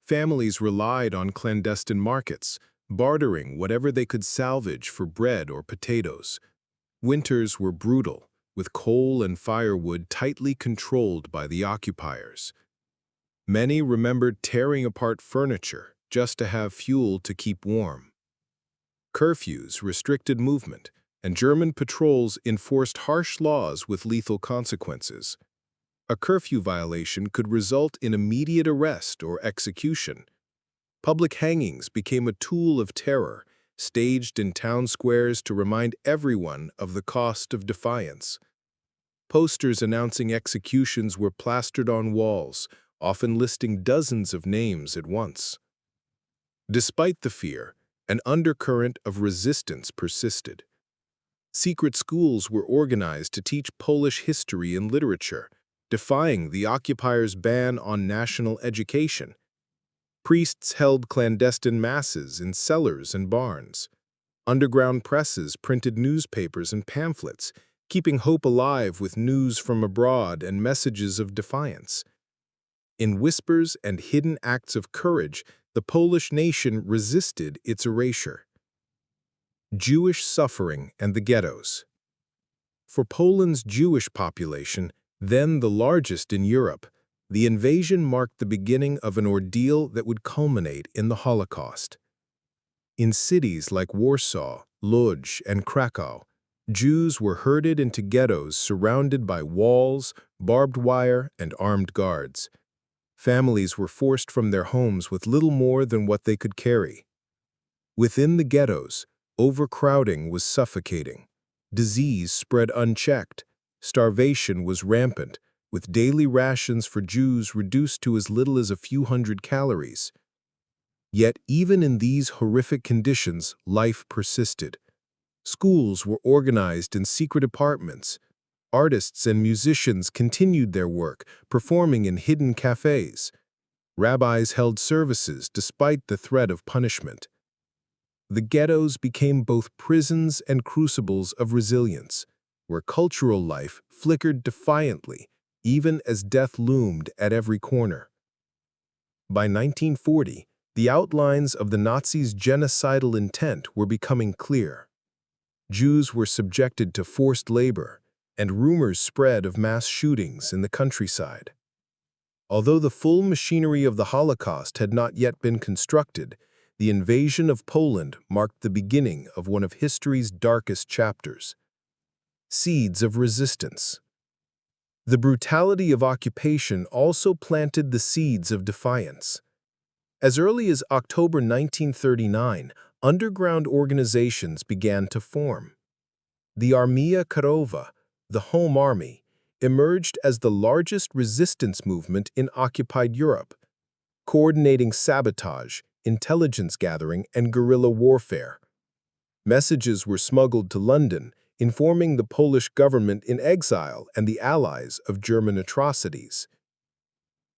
Families relied on clandestine markets, bartering whatever they could salvage for bread or potatoes. Winters were brutal, with coal and firewood tightly controlled by the occupiers. Many remembered tearing apart furniture just to have fuel to keep warm. Curfews restricted movement, and German patrols enforced harsh laws with lethal consequences. A curfew violation could result in immediate arrest or execution. Public hangings became a tool of terror, staged in town squares to remind everyone of the cost of defiance. Posters announcing executions were plastered on walls, often listing dozens of names at once. Despite the fear, an undercurrent of resistance persisted. Secret schools were organized to teach Polish history and literature, defying the occupiers' ban on national education. Priests held clandestine masses in cellars and barns. Underground presses printed newspapers and pamphlets, keeping hope alive with news from abroad and messages of defiance. In whispers and hidden acts of courage, the Polish nation resisted its erasure. Jewish suffering and the ghettos. For Poland's Jewish population, then the largest in Europe, the invasion marked the beginning of an ordeal that would culminate in the Holocaust. In cities like Warsaw, Lodz, and Krakow, Jews were herded into ghettos surrounded by walls, barbed wire, and armed guards. Families were forced from their homes with little more than what they could carry. Within the ghettos, overcrowding was suffocating. Disease spread unchecked. Starvation was rampant, with daily rations for Jews reduced to as little as a few hundred calories. Yet even in these horrific conditions, life persisted. Schools were organized in secret apartments. Artists and musicians continued their work, performing in hidden cafes. Rabbis held services despite the threat of punishment. The ghettos became both prisons and crucibles of resilience, where cultural life flickered defiantly, even as death loomed at every corner. By 1940, the outlines of the Nazis' genocidal intent were becoming clear. Jews were subjected to forced labor, and rumors spread of mass shootings in the countryside. Although the full machinery of the Holocaust had not yet been constructed, the invasion of Poland marked the beginning of one of history's darkest chapters. Seeds of resistance. The brutality of occupation also planted the seeds of defiance. As early as October 1939, underground organizations began to form. The Armia Krajowa, the Home Army, emerged as the largest resistance movement in occupied Europe, coordinating sabotage, intelligence gathering, and guerrilla warfare. Messages were smuggled to London, informing the Polish government in exile and the allies of German atrocities.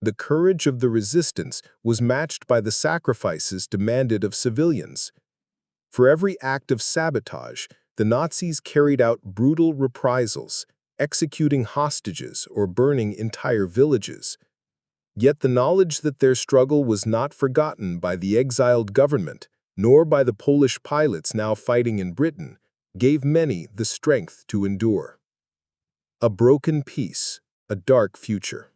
The courage of the resistance was matched by the sacrifices demanded of civilians. For every act of sabotage, the Nazis carried out brutal reprisals, executing hostages or burning entire villages. Yet the knowledge that their struggle was not forgotten by the exiled government, nor by the Polish pilots now fighting in Britain, gave many the strength to endure. A broken peace, a dark future.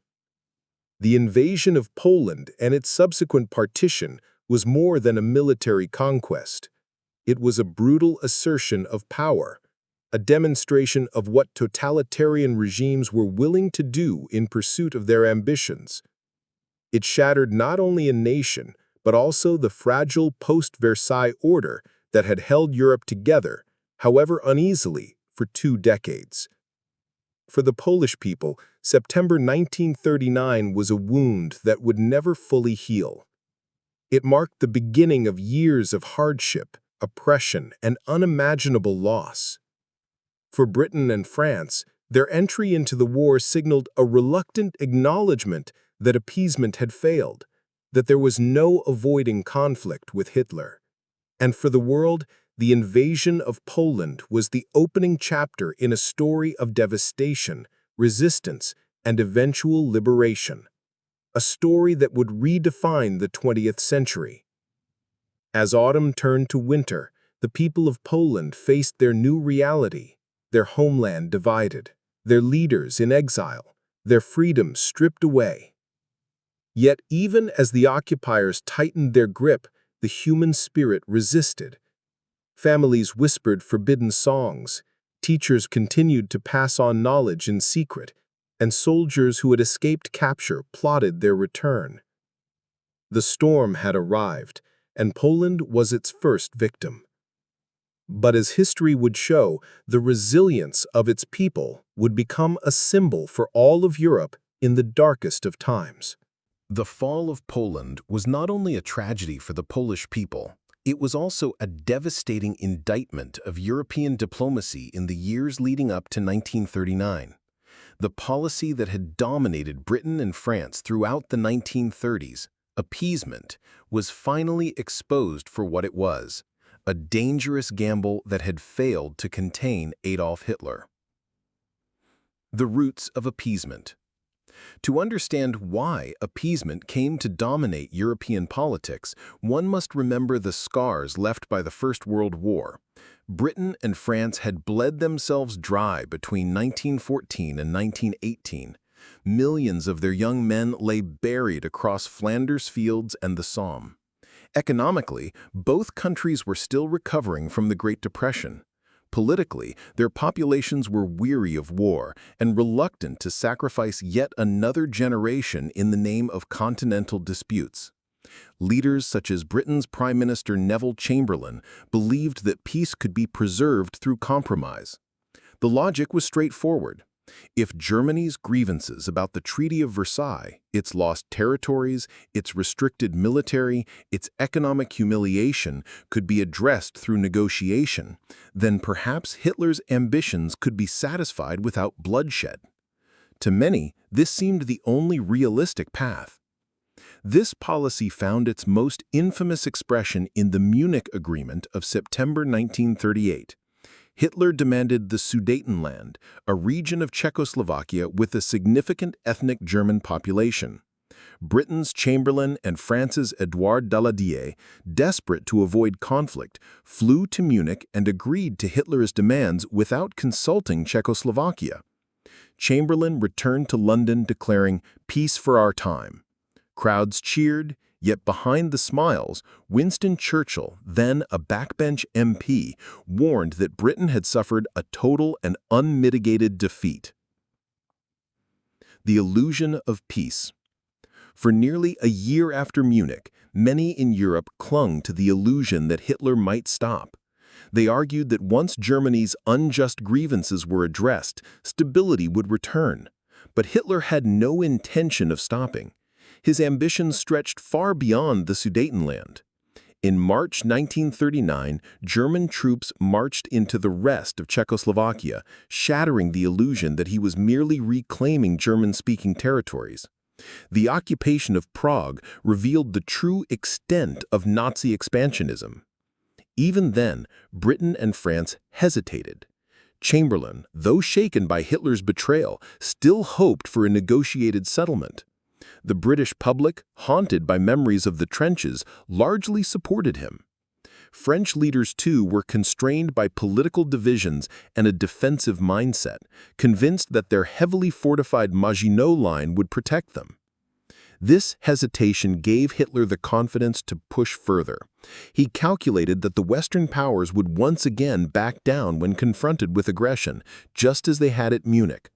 The invasion of Poland and its subsequent partition was more than a military conquest. It was a brutal assertion of power, a demonstration of what totalitarian regimes were willing to do in pursuit of their ambitions. It shattered not only a nation, but also the fragile post-Versailles order that had held Europe together, however uneasily, for 2 decades. For the Polish people, September 1939 was a wound that would never fully heal. It marked the beginning of years of hardship, oppression, and unimaginable loss. For Britain and France, their entry into the war signaled a reluctant acknowledgement that appeasement had failed, that there was no avoiding conflict with Hitler. And for the world, the invasion of Poland was the opening chapter in a story of devastation, resistance, and eventual liberation. A story that would redefine the 20th century. As autumn turned to winter, the people of Poland faced their new reality, their homeland divided, their leaders in exile, their freedom stripped away. Yet even as the occupiers tightened their grip, the human spirit resisted. Families whispered forbidden songs, teachers continued to pass on knowledge in secret, and soldiers who had escaped capture plotted their return. The storm had arrived, and Poland was its first victim. But as history would show, the resilience of its people would become a symbol for all of Europe in the darkest of times. The fall of Poland was not only a tragedy for the Polish people, it was also a devastating indictment of European diplomacy in the years leading up to 1939. The policy that had dominated Britain and France throughout the 1930s, appeasement, was finally exposed for what it was, a dangerous gamble that had failed to contain Adolf Hitler. The roots of appeasement. To understand why appeasement came to dominate European politics, one must remember the scars left by the First World War. Britain and France had bled themselves dry between 1914 and 1918. Millions of their young men lay buried across Flanders fields and the Somme. Economically, both countries were still recovering from the Great Depression. Politically, their populations were weary of war and reluctant to sacrifice yet another generation in the name of continental disputes. Leaders such as Britain's Prime Minister Neville Chamberlain believed that peace could be preserved through compromise. The logic was straightforward. If Germany's grievances about the Treaty of Versailles, its lost territories, its restricted military, its economic humiliation could be addressed through negotiation, then perhaps Hitler's ambitions could be satisfied without bloodshed. To many, this seemed the only realistic path. This policy found its most infamous expression in the Munich Agreement of September 1938. Hitler demanded the Sudetenland, a region of Czechoslovakia with a significant ethnic German population. Britain's Chamberlain and France's Édouard Daladier, desperate to avoid conflict, flew to Munich and agreed to Hitler's demands without consulting Czechoslovakia. Chamberlain returned to London declaring, "Peace for our time." Crowds cheered, yet behind the smiles, Winston Churchill, then a backbench MP, warned that Britain had suffered a total and unmitigated defeat. The illusion of peace. For nearly a year after Munich, many in Europe clung to the illusion that Hitler might stop. They argued that once Germany's unjust grievances were addressed, stability would return. But Hitler had no intention of stopping. His ambitions stretched far beyond the Sudetenland. In March 1939, German troops marched into the rest of Czechoslovakia, shattering the illusion that he was merely reclaiming German-speaking territories. The occupation of Prague revealed the true extent of Nazi expansionism. Even then, Britain and France hesitated. Chamberlain, though shaken by Hitler's betrayal, still hoped for a negotiated settlement. The British public, haunted by memories of the trenches, largely supported him. French leaders, too, were constrained by political divisions and a defensive mindset, convinced that their heavily fortified Maginot Line would protect them. This hesitation gave Hitler the confidence to push further. He calculated that the Western powers would once again back down when confronted with aggression, just as they had at Munich.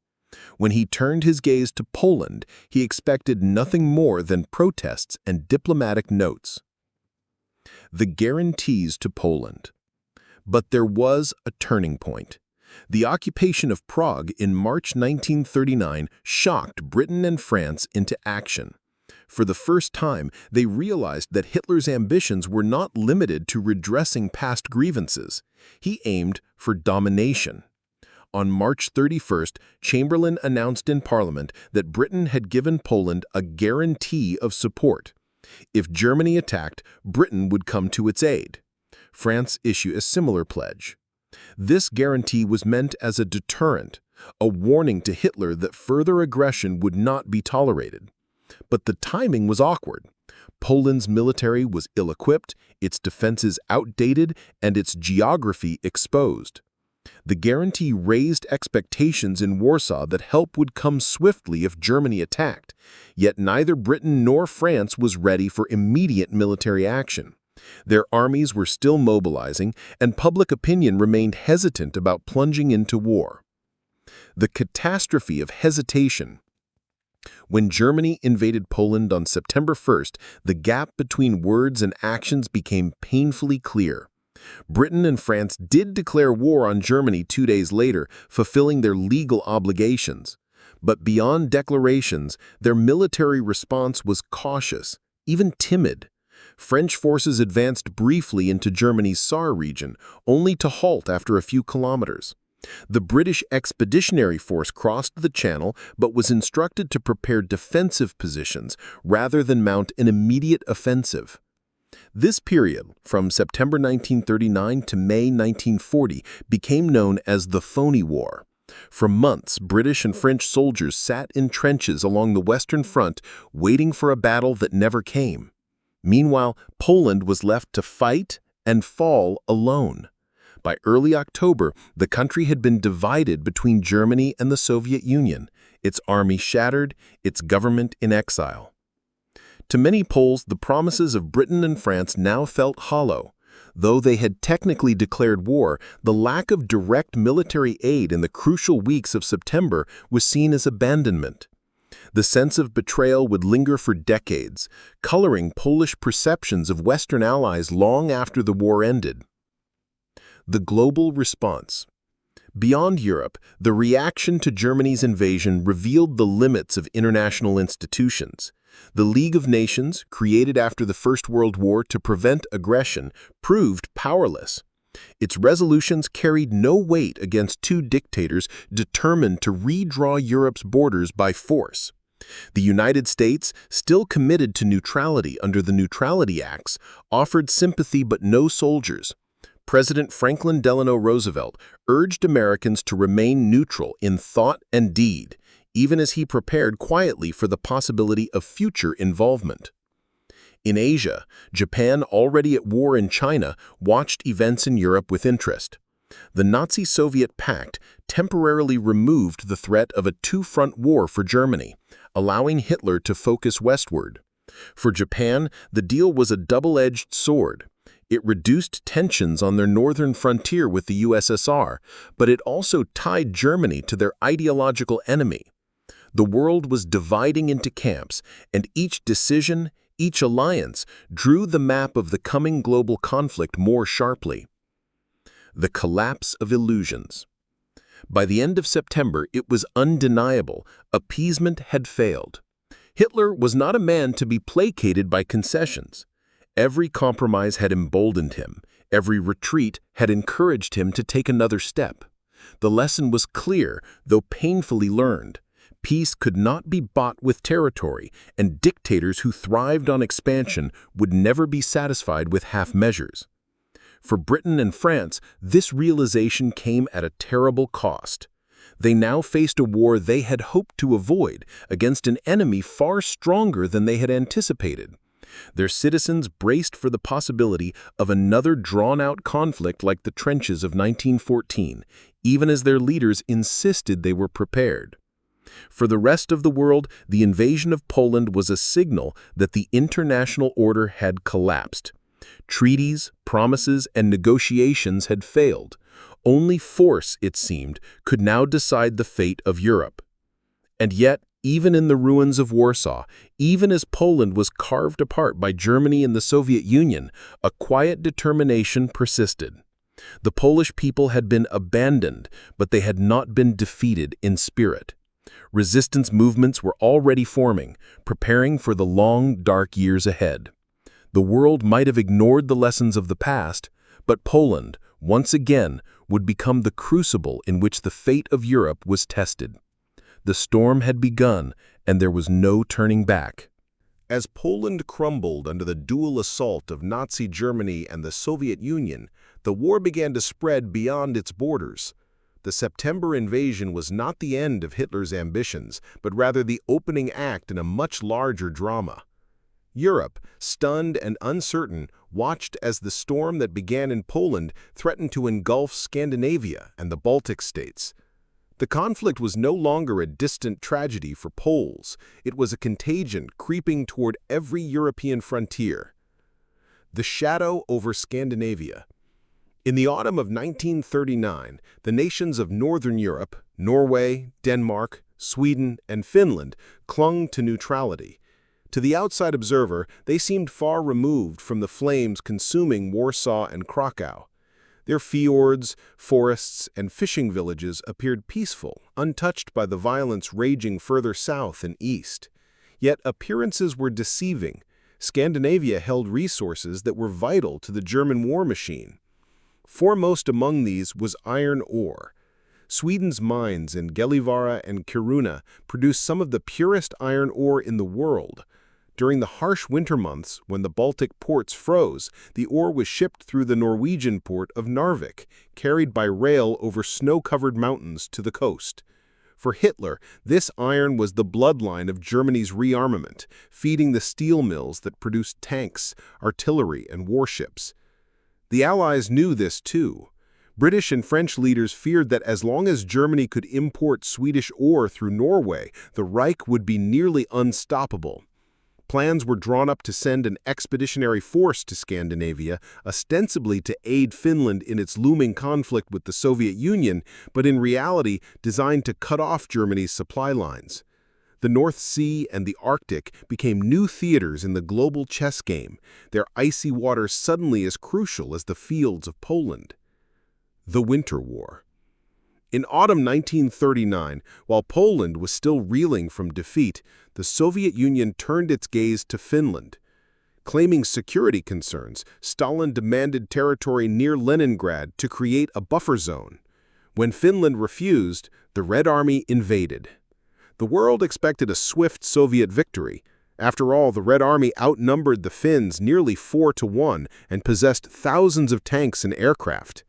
When he turned his gaze to Poland, he expected nothing more than protests and diplomatic notes. The guarantees to Poland. But there was a turning point. The occupation of Prague in March 1939 shocked Britain and France into action. For the first time, they realized that Hitler's ambitions were not limited to redressing past grievances. He aimed for domination. On March 31st, Chamberlain announced in Parliament that Britain had given Poland a guarantee of support. If Germany attacked, Britain would come to its aid. France issued a similar pledge. This guarantee was meant as a deterrent, a warning to Hitler that further aggression would not be tolerated. But the timing was awkward. Poland's military was ill-equipped, its defenses outdated, and its geography exposed. The guarantee raised expectations in Warsaw that help would come swiftly if Germany attacked, yet neither Britain nor France was ready for immediate military action. Their armies were still mobilizing, and public opinion remained hesitant about plunging into war. The catastrophe of hesitation. When Germany invaded Poland on September 1st, the gap between words and actions became painfully clear. Britain and France did declare war on Germany 2 days later, fulfilling their legal obligations. But beyond declarations, their military response was cautious, even timid. French forces advanced briefly into Germany's Saar region, only to halt after a few kilometers. The British Expeditionary Force crossed the Channel but was instructed to prepare defensive positions rather than mount an immediate offensive. This period, from September 1939 to May 1940, became known as the Phony War. For months, British and French soldiers sat in trenches along the Western Front, waiting for a battle that never came. Meanwhile, Poland was left to fight and fall alone. By early October, the country had been divided between Germany and the Soviet Union, its army shattered, its government in exile. To many Poles, the promises of Britain and France now felt hollow. Though they had technically declared war, the lack of direct military aid in the crucial weeks of September was seen as abandonment. The sense of betrayal would linger for decades, coloring Polish perceptions of Western allies long after the war ended. The global response. Beyond Europe, the reaction to Germany's invasion revealed the limits of international institutions. The League of Nations, created after the First World War to prevent aggression, proved powerless. Its resolutions carried no weight against two dictators determined to redraw Europe's borders by force. The United States, still committed to neutrality under the Neutrality Acts, offered sympathy but no soldiers. President Franklin Delano Roosevelt urged Americans to remain neutral in thought and deed, even as he prepared quietly for the possibility of future involvement. In Asia, Japan, already at war in China, watched events in Europe with interest. The Nazi-Soviet pact temporarily removed the threat of a two-front war for Germany, allowing Hitler to focus westward. For Japan, the deal was a double-edged sword. It reduced tensions on their northern frontier with the USSR, but it also tied Germany to their ideological enemy. The world was dividing into camps, and each decision, each alliance, drew the map of the coming global conflict more sharply. The collapse of illusions. By the end of September, it was undeniable. Appeasement had failed. Hitler was not a man to be placated by concessions. Every compromise had emboldened him. Every retreat had encouraged him to take another step. The lesson was clear, though painfully learned. Peace could not be bought with territory, and dictators who thrived on expansion would never be satisfied with half measures. For Britain and France, this realization came at a terrible cost. They now faced a war they had hoped to avoid against an enemy far stronger than they had anticipated. Their citizens braced for the possibility of another drawn-out conflict like the trenches of 1914, even as their leaders insisted they were prepared. For the rest of the world, the invasion of Poland was a signal that the international order had collapsed. Treaties, promises, and negotiations had failed. Only force, it seemed, could now decide the fate of Europe. And yet, even in the ruins of Warsaw, even as Poland was carved apart by Germany and the Soviet Union, a quiet determination persisted. The Polish people had been abandoned, but they had not been defeated in spirit. Resistance movements were already forming, preparing for the long, dark years ahead. The world might have ignored the lessons of the past, but Poland, once again, would become the crucible in which the fate of Europe was tested. The storm had begun, and there was no turning back. As Poland crumbled under the dual assault of Nazi Germany and the Soviet Union, the war began to spread beyond its borders. The September invasion was not the end of Hitler's ambitions, but rather the opening act in a much larger drama. Europe, stunned and uncertain, watched as the storm that began in Poland threatened to engulf Scandinavia and the Baltic states. The conflict was no longer a distant tragedy for Poles. It was a contagion creeping toward every European frontier. The shadow over Scandinavia. In the autumn of 1939, the nations of Northern Europe, Norway, Denmark, Sweden, and Finland clung to neutrality. To the outside observer, they seemed far removed from the flames consuming Warsaw and Krakow. Their fjords, forests, and fishing villages appeared peaceful, untouched by the violence raging further south and east. Yet appearances were deceiving. Scandinavia held resources that were vital to the German war machine. Foremost among these was iron ore. Sweden's mines in Gällivare and Kiruna produced some of the purest iron ore in the world. During the harsh winter months, when the Baltic ports froze, the ore was shipped through the Norwegian port of Narvik, carried by rail over snow-covered mountains to the coast. For Hitler, this iron was the bloodline of Germany's rearmament, feeding the steel mills that produced tanks, artillery, and warships. The Allies knew this too. British and French leaders feared that as long as Germany could import Swedish ore through Norway, the Reich would be nearly unstoppable. Plans were drawn up to send an expeditionary force to Scandinavia, ostensibly to aid Finland in its looming conflict with the Soviet Union, but in reality designed to cut off Germany's supply lines. The North Sea and the Arctic became new theaters in the global chess game, their icy waters suddenly as crucial as the fields of Poland. The Winter War. In autumn 1939, while Poland was still reeling from defeat, the Soviet Union turned its gaze to Finland. Claiming security concerns, Stalin demanded territory near Leningrad to create a buffer zone. When Finland refused, the Red Army invaded. The world expected a swift Soviet victory. After all, the Red Army outnumbered the Finns nearly 4-1 and possessed thousands of tanks and aircraft.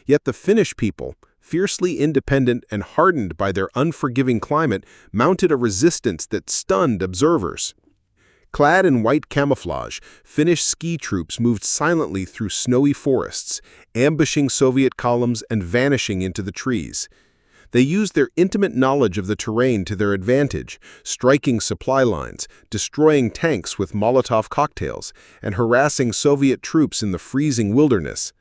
Yet the Finnish people, fiercely independent and hardened by their unforgiving climate, mounted a resistance that stunned observers. Clad in white camouflage, Finnish ski troops moved silently through snowy forests, ambushing Soviet columns and vanishing into the trees. They used their intimate knowledge of the terrain to their advantage, striking supply lines, destroying tanks with Molotov cocktails, and harassing Soviet troops in the freezing wilderness.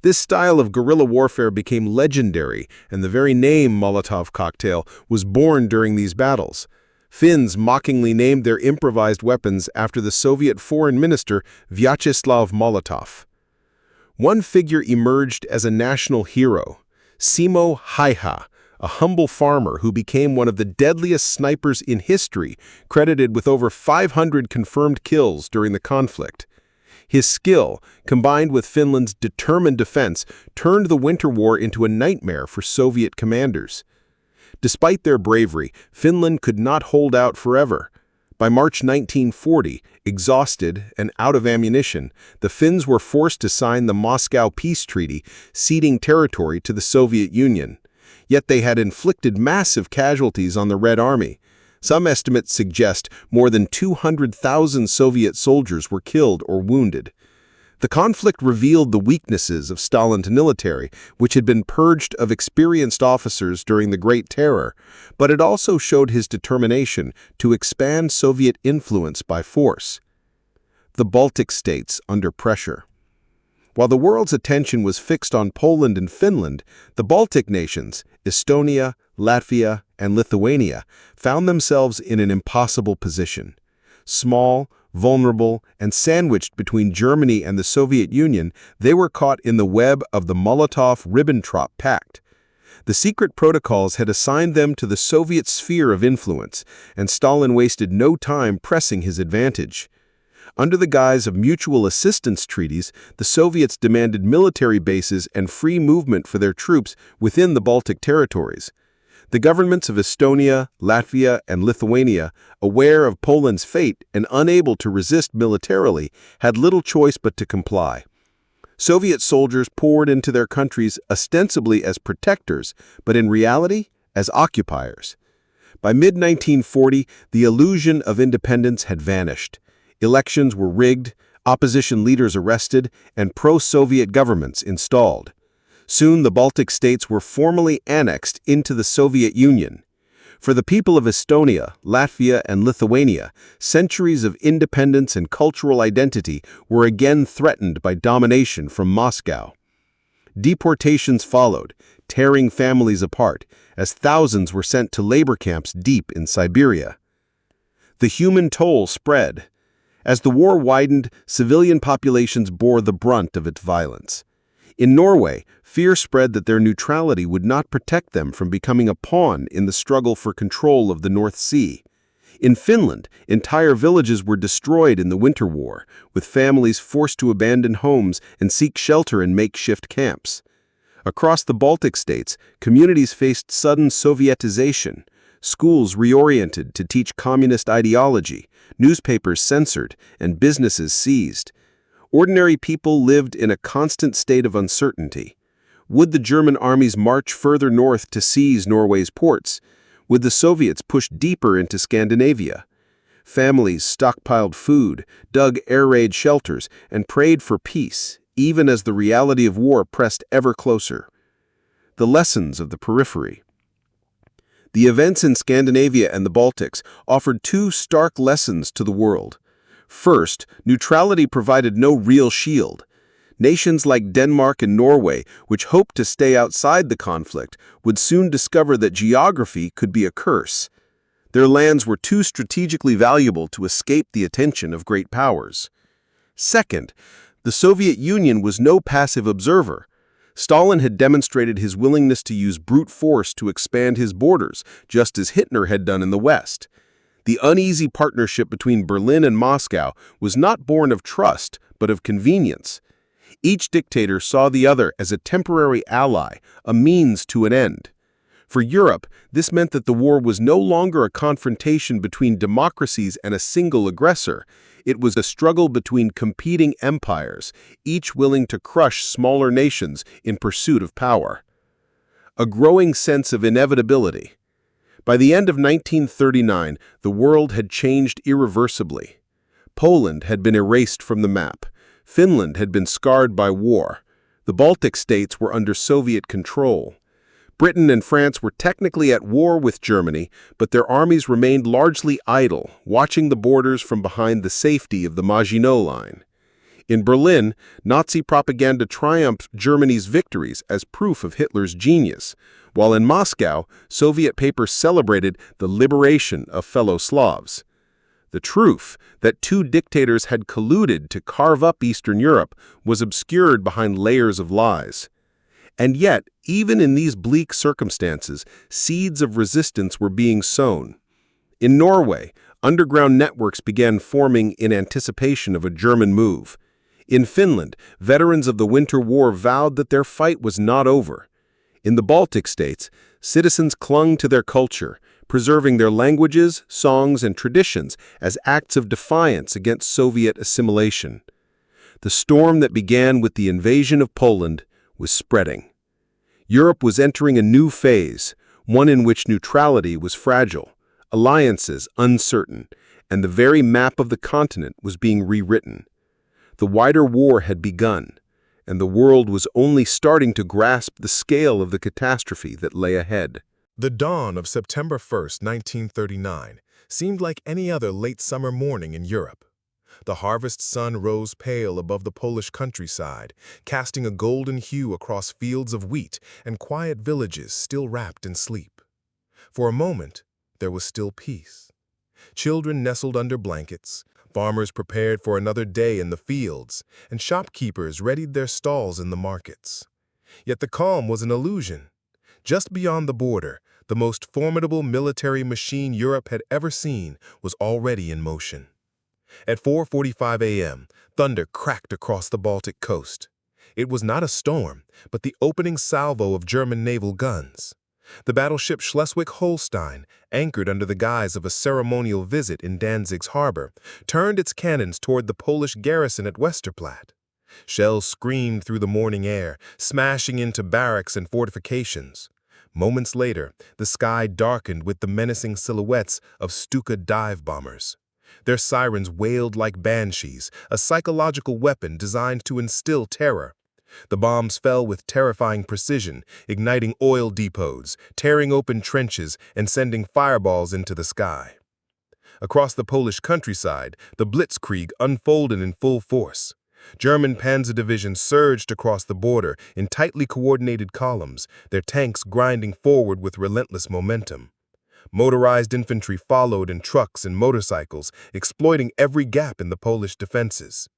This style of guerrilla warfare became legendary, and the very name Molotov cocktail was born during these battles. Finns mockingly named their improvised weapons after the Soviet foreign minister Vyacheslav Molotov. One figure emerged as a national hero, Simo Häyhä, a humble farmer who became one of the deadliest snipers in history, credited with over 500 confirmed kills during the conflict. His skill, combined with Finland's determined defense, turned the Winter War into a nightmare for Soviet commanders. Despite their bravery, Finland could not hold out forever. By March 1940, exhausted and out of ammunition, the Finns were forced to sign the Moscow Peace Treaty, ceding territory to the Soviet Union. Yet they had inflicted massive casualties on the Red Army. Some estimates suggest more than 200,000 Soviet soldiers were killed or wounded. The conflict revealed the weaknesses of Stalin's military, which had been purged of experienced officers during the Great Terror, but it also showed his determination to expand Soviet influence by force. The Baltic states under pressure. While the world's attention was fixed on Poland and Finland, the Baltic nations, Estonia, Latvia, and Lithuania, found themselves in an impossible position. Small, vulnerable, and sandwiched between Germany and the Soviet Union, they were caught in the web of the Molotov-Ribbentrop Pact. The secret protocols had assigned them to the Soviet sphere of influence, and Stalin wasted no time pressing his advantage. Under the guise of mutual assistance treaties, the Soviets demanded military bases and free movement for their troops within the Baltic territories. The governments of Estonia, Latvia, and Lithuania, aware of Poland's fate and unable to resist militarily, had little choice but to comply. Soviet soldiers poured into their countries ostensibly as protectors, but in reality as occupiers. By mid-1940, the illusion of independence had vanished. Elections were rigged, opposition leaders arrested, and pro-Soviet governments installed. Soon the Baltic states were formally annexed into the Soviet Union. For the people of Estonia, Latvia, and Lithuania, centuries of independence and cultural identity were again threatened by domination from Moscow. Deportations followed, tearing families apart, as thousands were sent to labor camps deep in Siberia. The human toll spread. As the war widened, civilian populations bore the brunt of its violence. In Norway, fear spread that their neutrality would not protect them from becoming a pawn in the struggle for control of the North Sea. In Finland, entire villages were destroyed in the Winter War, with families forced to abandon homes and seek shelter in makeshift camps. Across the Baltic states, communities faced sudden Sovietization. Schools reoriented to teach communist ideology, newspapers censored, and businesses seized. Ordinary people lived in a constant state of uncertainty. Would the German armies march further north to seize Norway's ports? Would the Soviets push deeper into Scandinavia? Families stockpiled food, dug air raid shelters, and prayed for peace, even as the reality of war pressed ever closer. The lessons of the periphery. The events in Scandinavia and the Baltics offered two stark lessons to the world. First, neutrality provided no real shield. Nations like Denmark and Norway, which hoped to stay outside the conflict, would soon discover that geography could be a curse. Their lands were too strategically valuable to escape the attention of great powers. Second, the Soviet Union was no passive observer. Stalin had demonstrated his willingness to use brute force to expand his borders, just as Hitler had done in the West. The uneasy partnership between Berlin and Moscow was not born of trust, but of convenience. Each dictator saw the other as a temporary ally, a means to an end. For Europe, this meant that the war was no longer a confrontation between democracies and a single aggressor. It was a struggle between competing empires, each willing to crush smaller nations in pursuit of power. A growing sense of inevitability. By the end of 1939, the world had changed irreversibly. Poland had been erased from the map. Finland had been scarred by war. The Baltic states were under Soviet control. Britain and France were technically at war with Germany, but their armies remained largely idle, watching the borders from behind the safety of the Maginot Line. In Berlin, Nazi propaganda triumphed Germany's victories as proof of Hitler's genius, while in Moscow, Soviet papers celebrated the liberation of fellow Slavs. The truth that two dictators had colluded to carve up Eastern Europe was obscured behind layers of lies. And yet, even in these bleak circumstances, seeds of resistance were being sown. In Norway, underground networks began forming in anticipation of a German move. In Finland, veterans of the Winter War vowed that their fight was not over. In the Baltic states, citizens clung to their culture, preserving their languages, songs, and traditions as acts of defiance against Soviet assimilation. The storm that began with the invasion of Poland was spreading. Europe was entering a new phase, one in which neutrality was fragile, alliances uncertain, and the very map of the continent was being rewritten. The wider war had begun, and the world was only starting to grasp the scale of the catastrophe that lay ahead. The dawn of September 1st, 1939, seemed like any other late summer morning in Europe. The harvest sun rose pale above the Polish countryside, casting a golden hue across fields of wheat and quiet villages still wrapped in sleep. For a moment, there was still peace. Children nestled under blankets, farmers prepared for another day in the fields, and shopkeepers readied their stalls in the markets. Yet the calm was an illusion. Just beyond the border, the most formidable military machine Europe had ever seen was already in motion. At 4:45 a.m., thunder cracked across the Baltic coast. It was not a storm, but the opening salvo of German naval guns. The battleship Schleswig-Holstein, anchored under the guise of a ceremonial visit in Danzig's harbor, turned its cannons toward the Polish garrison at Westerplatte. Shells screamed through the morning air, smashing into barracks and fortifications. Moments later, the sky darkened with the menacing silhouettes of Stuka dive bombers. Their sirens wailed like banshees, a psychological weapon designed to instill terror. The bombs fell with terrifying precision, igniting oil depots, tearing open trenches, and sending fireballs into the sky. Across the Polish countryside, the Blitzkrieg unfolded in full force. German panzer divisions surged across the border in tightly coordinated columns, their tanks grinding forward with relentless momentum. Motorized infantry followed in trucks and motorcycles, exploiting every gap in the Polish defenses.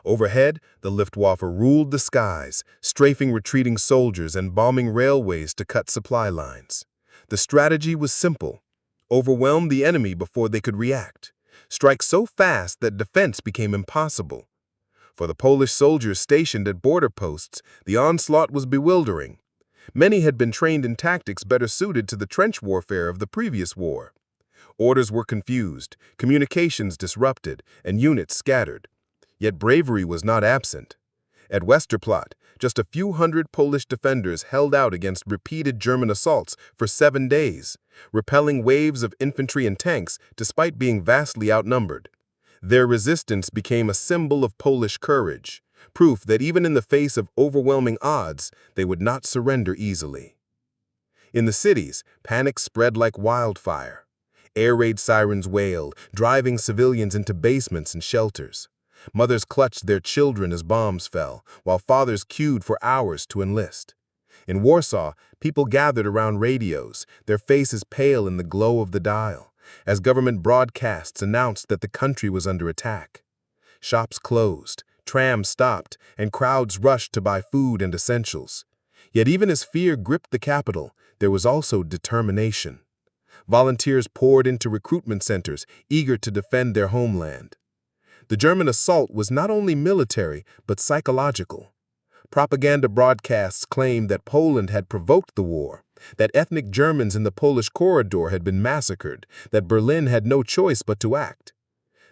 Overhead, the Luftwaffe ruled the skies, strafing retreating soldiers and bombing railways to cut supply lines. The strategy was simple: overwhelm the enemy before they could react, strike so fast that defense became impossible. For the Polish soldiers stationed at border posts, the onslaught was bewildering. Many had been trained in tactics better suited to the trench warfare of the previous war. Orders were confused, communications disrupted, and units scattered. Yet bravery was not absent. At Westerplatte, just a few hundred Polish defenders held out against repeated German assaults for 7 days, repelling waves of infantry and tanks despite being vastly outnumbered. Their resistance became a symbol of Polish courage, proof that even in the face of overwhelming odds, they would not surrender easily. In the cities, panic spread like wildfire. Air raid sirens wailed, driving civilians into basements and shelters. Mothers clutched their children as bombs fell, while fathers queued for hours to enlist. In Warsaw, people gathered around radios, their faces pale in the glow of the dial, as government broadcasts announced that the country was under attack. Shops closed, trams stopped, and crowds rushed to buy food and essentials. Yet even as fear gripped the capital, there was also determination. Volunteers poured into recruitment centers, eager to defend their homeland. The German assault was not only military, but psychological. Propaganda broadcasts claimed that Poland had provoked the war, that ethnic Germans in the Polish corridor had been massacred, that Berlin had no choice but to act.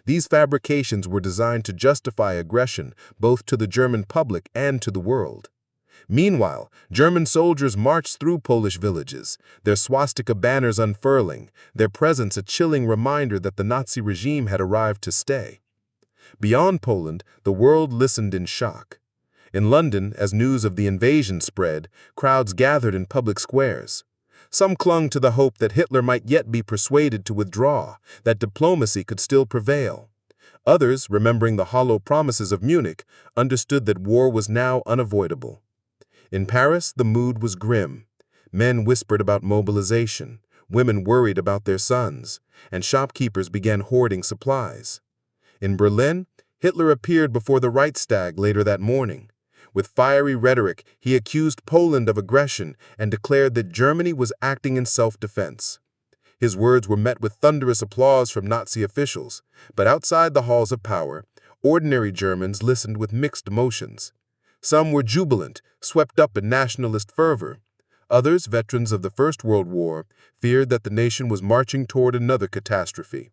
These fabrications were designed to justify aggression both to the German public and to the world. Meanwhile, German soldiers marched through Polish villages, their swastika banners unfurling, their presence a chilling reminder that the Nazi regime had arrived to stay. Beyond Poland, the world listened in shock. In London, as news of the invasion spread, crowds gathered in public squares. Some clung to the hope that Hitler might yet be persuaded to withdraw, that diplomacy could still prevail. Others, remembering the hollow promises of Munich, understood that war was now unavoidable. In Paris, the mood was grim. Men whispered about mobilization, women worried about their sons, and shopkeepers began hoarding supplies. In Berlin, Hitler appeared before the Reichstag later that morning. With fiery rhetoric, he accused Poland of aggression and declared that Germany was acting in self-defense. His words were met with thunderous applause from Nazi officials, but outside the halls of power, ordinary Germans listened with mixed emotions. Some were jubilant, swept up in nationalist fervor. Others, veterans of the First World War, feared that the nation was marching toward another catastrophe.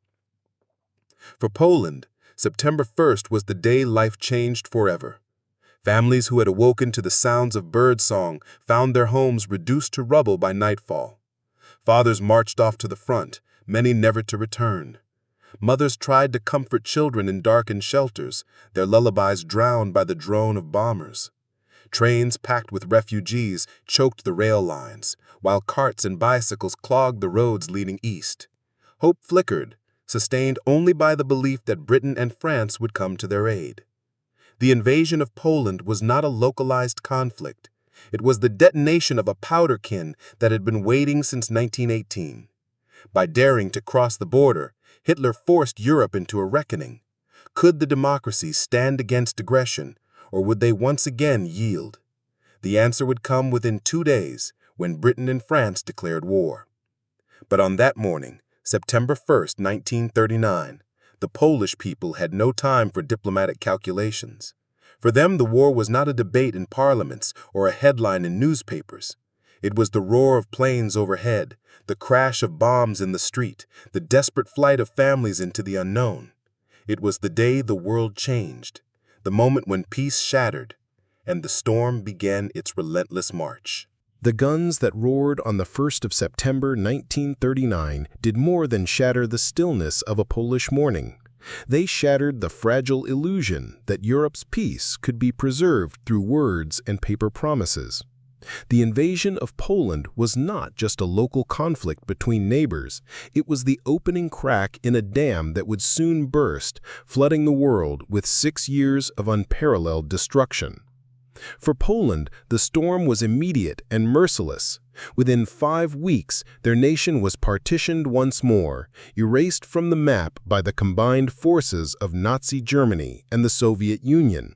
For Poland, September 1st was the day life changed forever. Families who had awoken to the sounds of birdsong found their homes reduced to rubble by nightfall. Fathers marched off to the front, many never to return. Mothers tried to comfort children in darkened shelters, their lullabies drowned by the drone of bombers. Trains packed with refugees choked the rail lines, while carts and bicycles clogged the roads leading east. Hope flickered, sustained only by the belief that Britain and France would come to their aid. The invasion of Poland was not a localized conflict. It was the detonation of a powderkin that had been waiting since 1918. By daring to cross the border, Hitler forced Europe into a reckoning. Could the democracies stand against aggression, or would they once again yield? The answer would come within 2 days, when Britain and France declared war. But on that morning, September 1st, 1939, the Polish people had no time for diplomatic calculations. For them, the war was not a debate in parliaments or a headline in newspapers. It was the roar of planes overhead, the crash of bombs in the street, the desperate flight of families into the unknown. It was the day the world changed, the moment when peace shattered, and the storm began its relentless march. The guns that roared on the 1st of September 1939 did more than shatter the stillness of a Polish morning. They shattered the fragile illusion that Europe's peace could be preserved through words and paper promises. The invasion of Poland was not just a local conflict between neighbors. It was the opening crack in a dam that would soon burst, flooding the world with 6 years of unparalleled destruction. For Poland, the storm was immediate and merciless. Within 5 weeks, their nation was partitioned once more, erased from the map by the combined forces of Nazi Germany and the Soviet Union.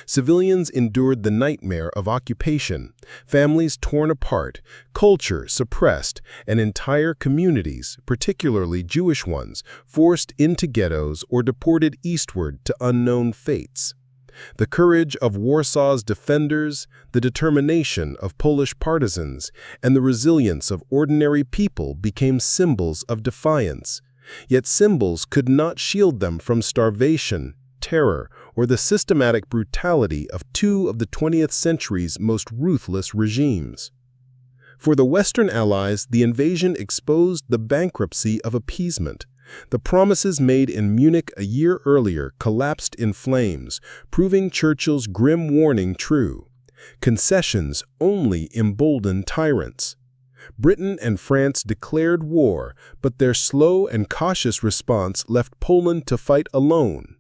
Civilians endured the nightmare of occupation, families torn apart, culture suppressed, and entire communities, particularly Jewish ones, forced into ghettos or deported eastward to unknown fates. The courage of Warsaw's defenders, the determination of Polish partisans, and the resilience of ordinary people became symbols of defiance. Yet symbols could not shield them from starvation, terror, or the systematic brutality of 2 of the 20th century's most ruthless regimes. For the Western Allies, the invasion exposed the bankruptcy of appeasement. The promises made in Munich a year earlier collapsed in flames, proving Churchill's grim warning true. Concessions only emboldened tyrants. Britain and France declared war, but their slow and cautious response left Poland to fight alone.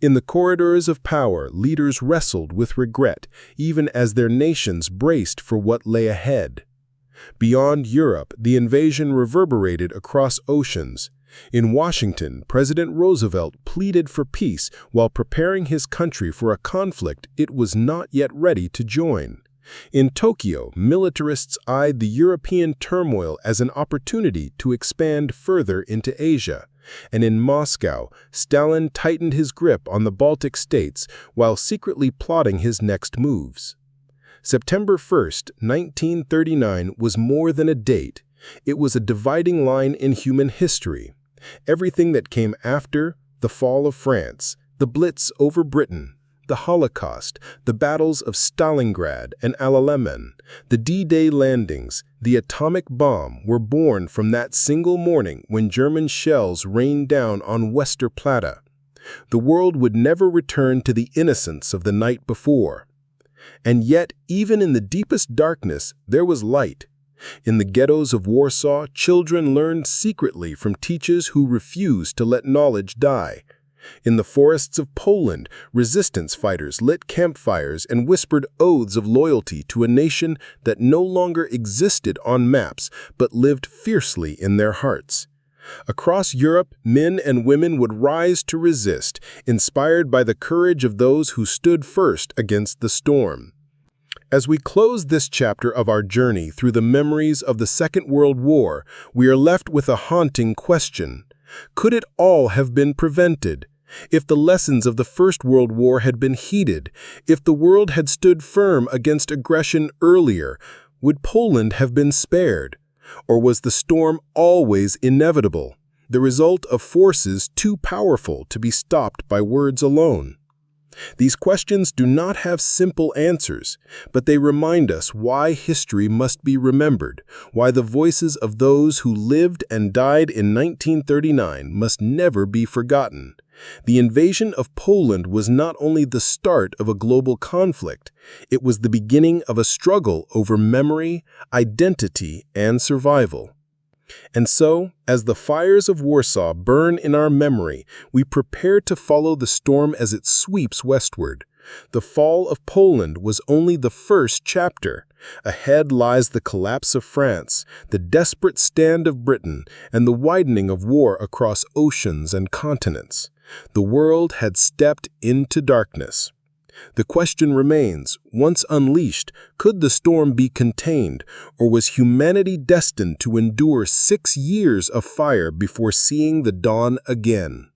In the corridors of power, leaders wrestled with regret, even as their nations braced for what lay ahead. Beyond Europe, the invasion reverberated across oceans. In Washington, President Roosevelt pleaded for peace while preparing his country for a conflict it was not yet ready to join. In Tokyo, militarists eyed the European turmoil as an opportunity to expand further into Asia. And in Moscow, Stalin tightened his grip on the Baltic states while secretly plotting his next moves. September 1st, 1939 was more than a date. It was a dividing line in human history. Everything that came after, the fall of France, the Blitz over Britain, the Holocaust, the battles of Stalingrad and Alamein, the D-Day landings, the atomic bomb were born from that single morning when German shells rained down on Westerplatte. The world would never return to the innocence of the night before. And yet, even in the deepest darkness, there was light. In the ghettos of Warsaw, children learned secretly from teachers who refused to let knowledge die. In the forests of Poland, resistance fighters lit campfires and whispered oaths of loyalty to a nation that no longer existed on maps but lived fiercely in their hearts. Across Europe, men and women would rise to resist, inspired by the courage of those who stood first against the storm. As we close this chapter of our journey through the memories of the Second World War, we are left with a haunting question. Could it all have been prevented? If the lessons of the First World War had been heeded, if the world had stood firm against aggression earlier, would Poland have been spared? Or was the storm always inevitable, the result of forces too powerful to be stopped by words alone? These questions do not have simple answers, but they remind us why history must be remembered, why the voices of those who lived and died in 1939 must never be forgotten. The invasion of Poland was not only the start of a global conflict, it was the beginning of a struggle over memory, identity, and survival. And so, as the fires of Warsaw burn in our memory, we prepare to follow the storm as it sweeps westward. The fall of Poland was only the first chapter. Ahead lies the collapse of France, the desperate stand of Britain, and the widening of war across oceans and continents. The world had stepped into darkness. The question remains, once unleashed, could the storm be contained, or was humanity destined to endure 6 years of fire before seeing the dawn again?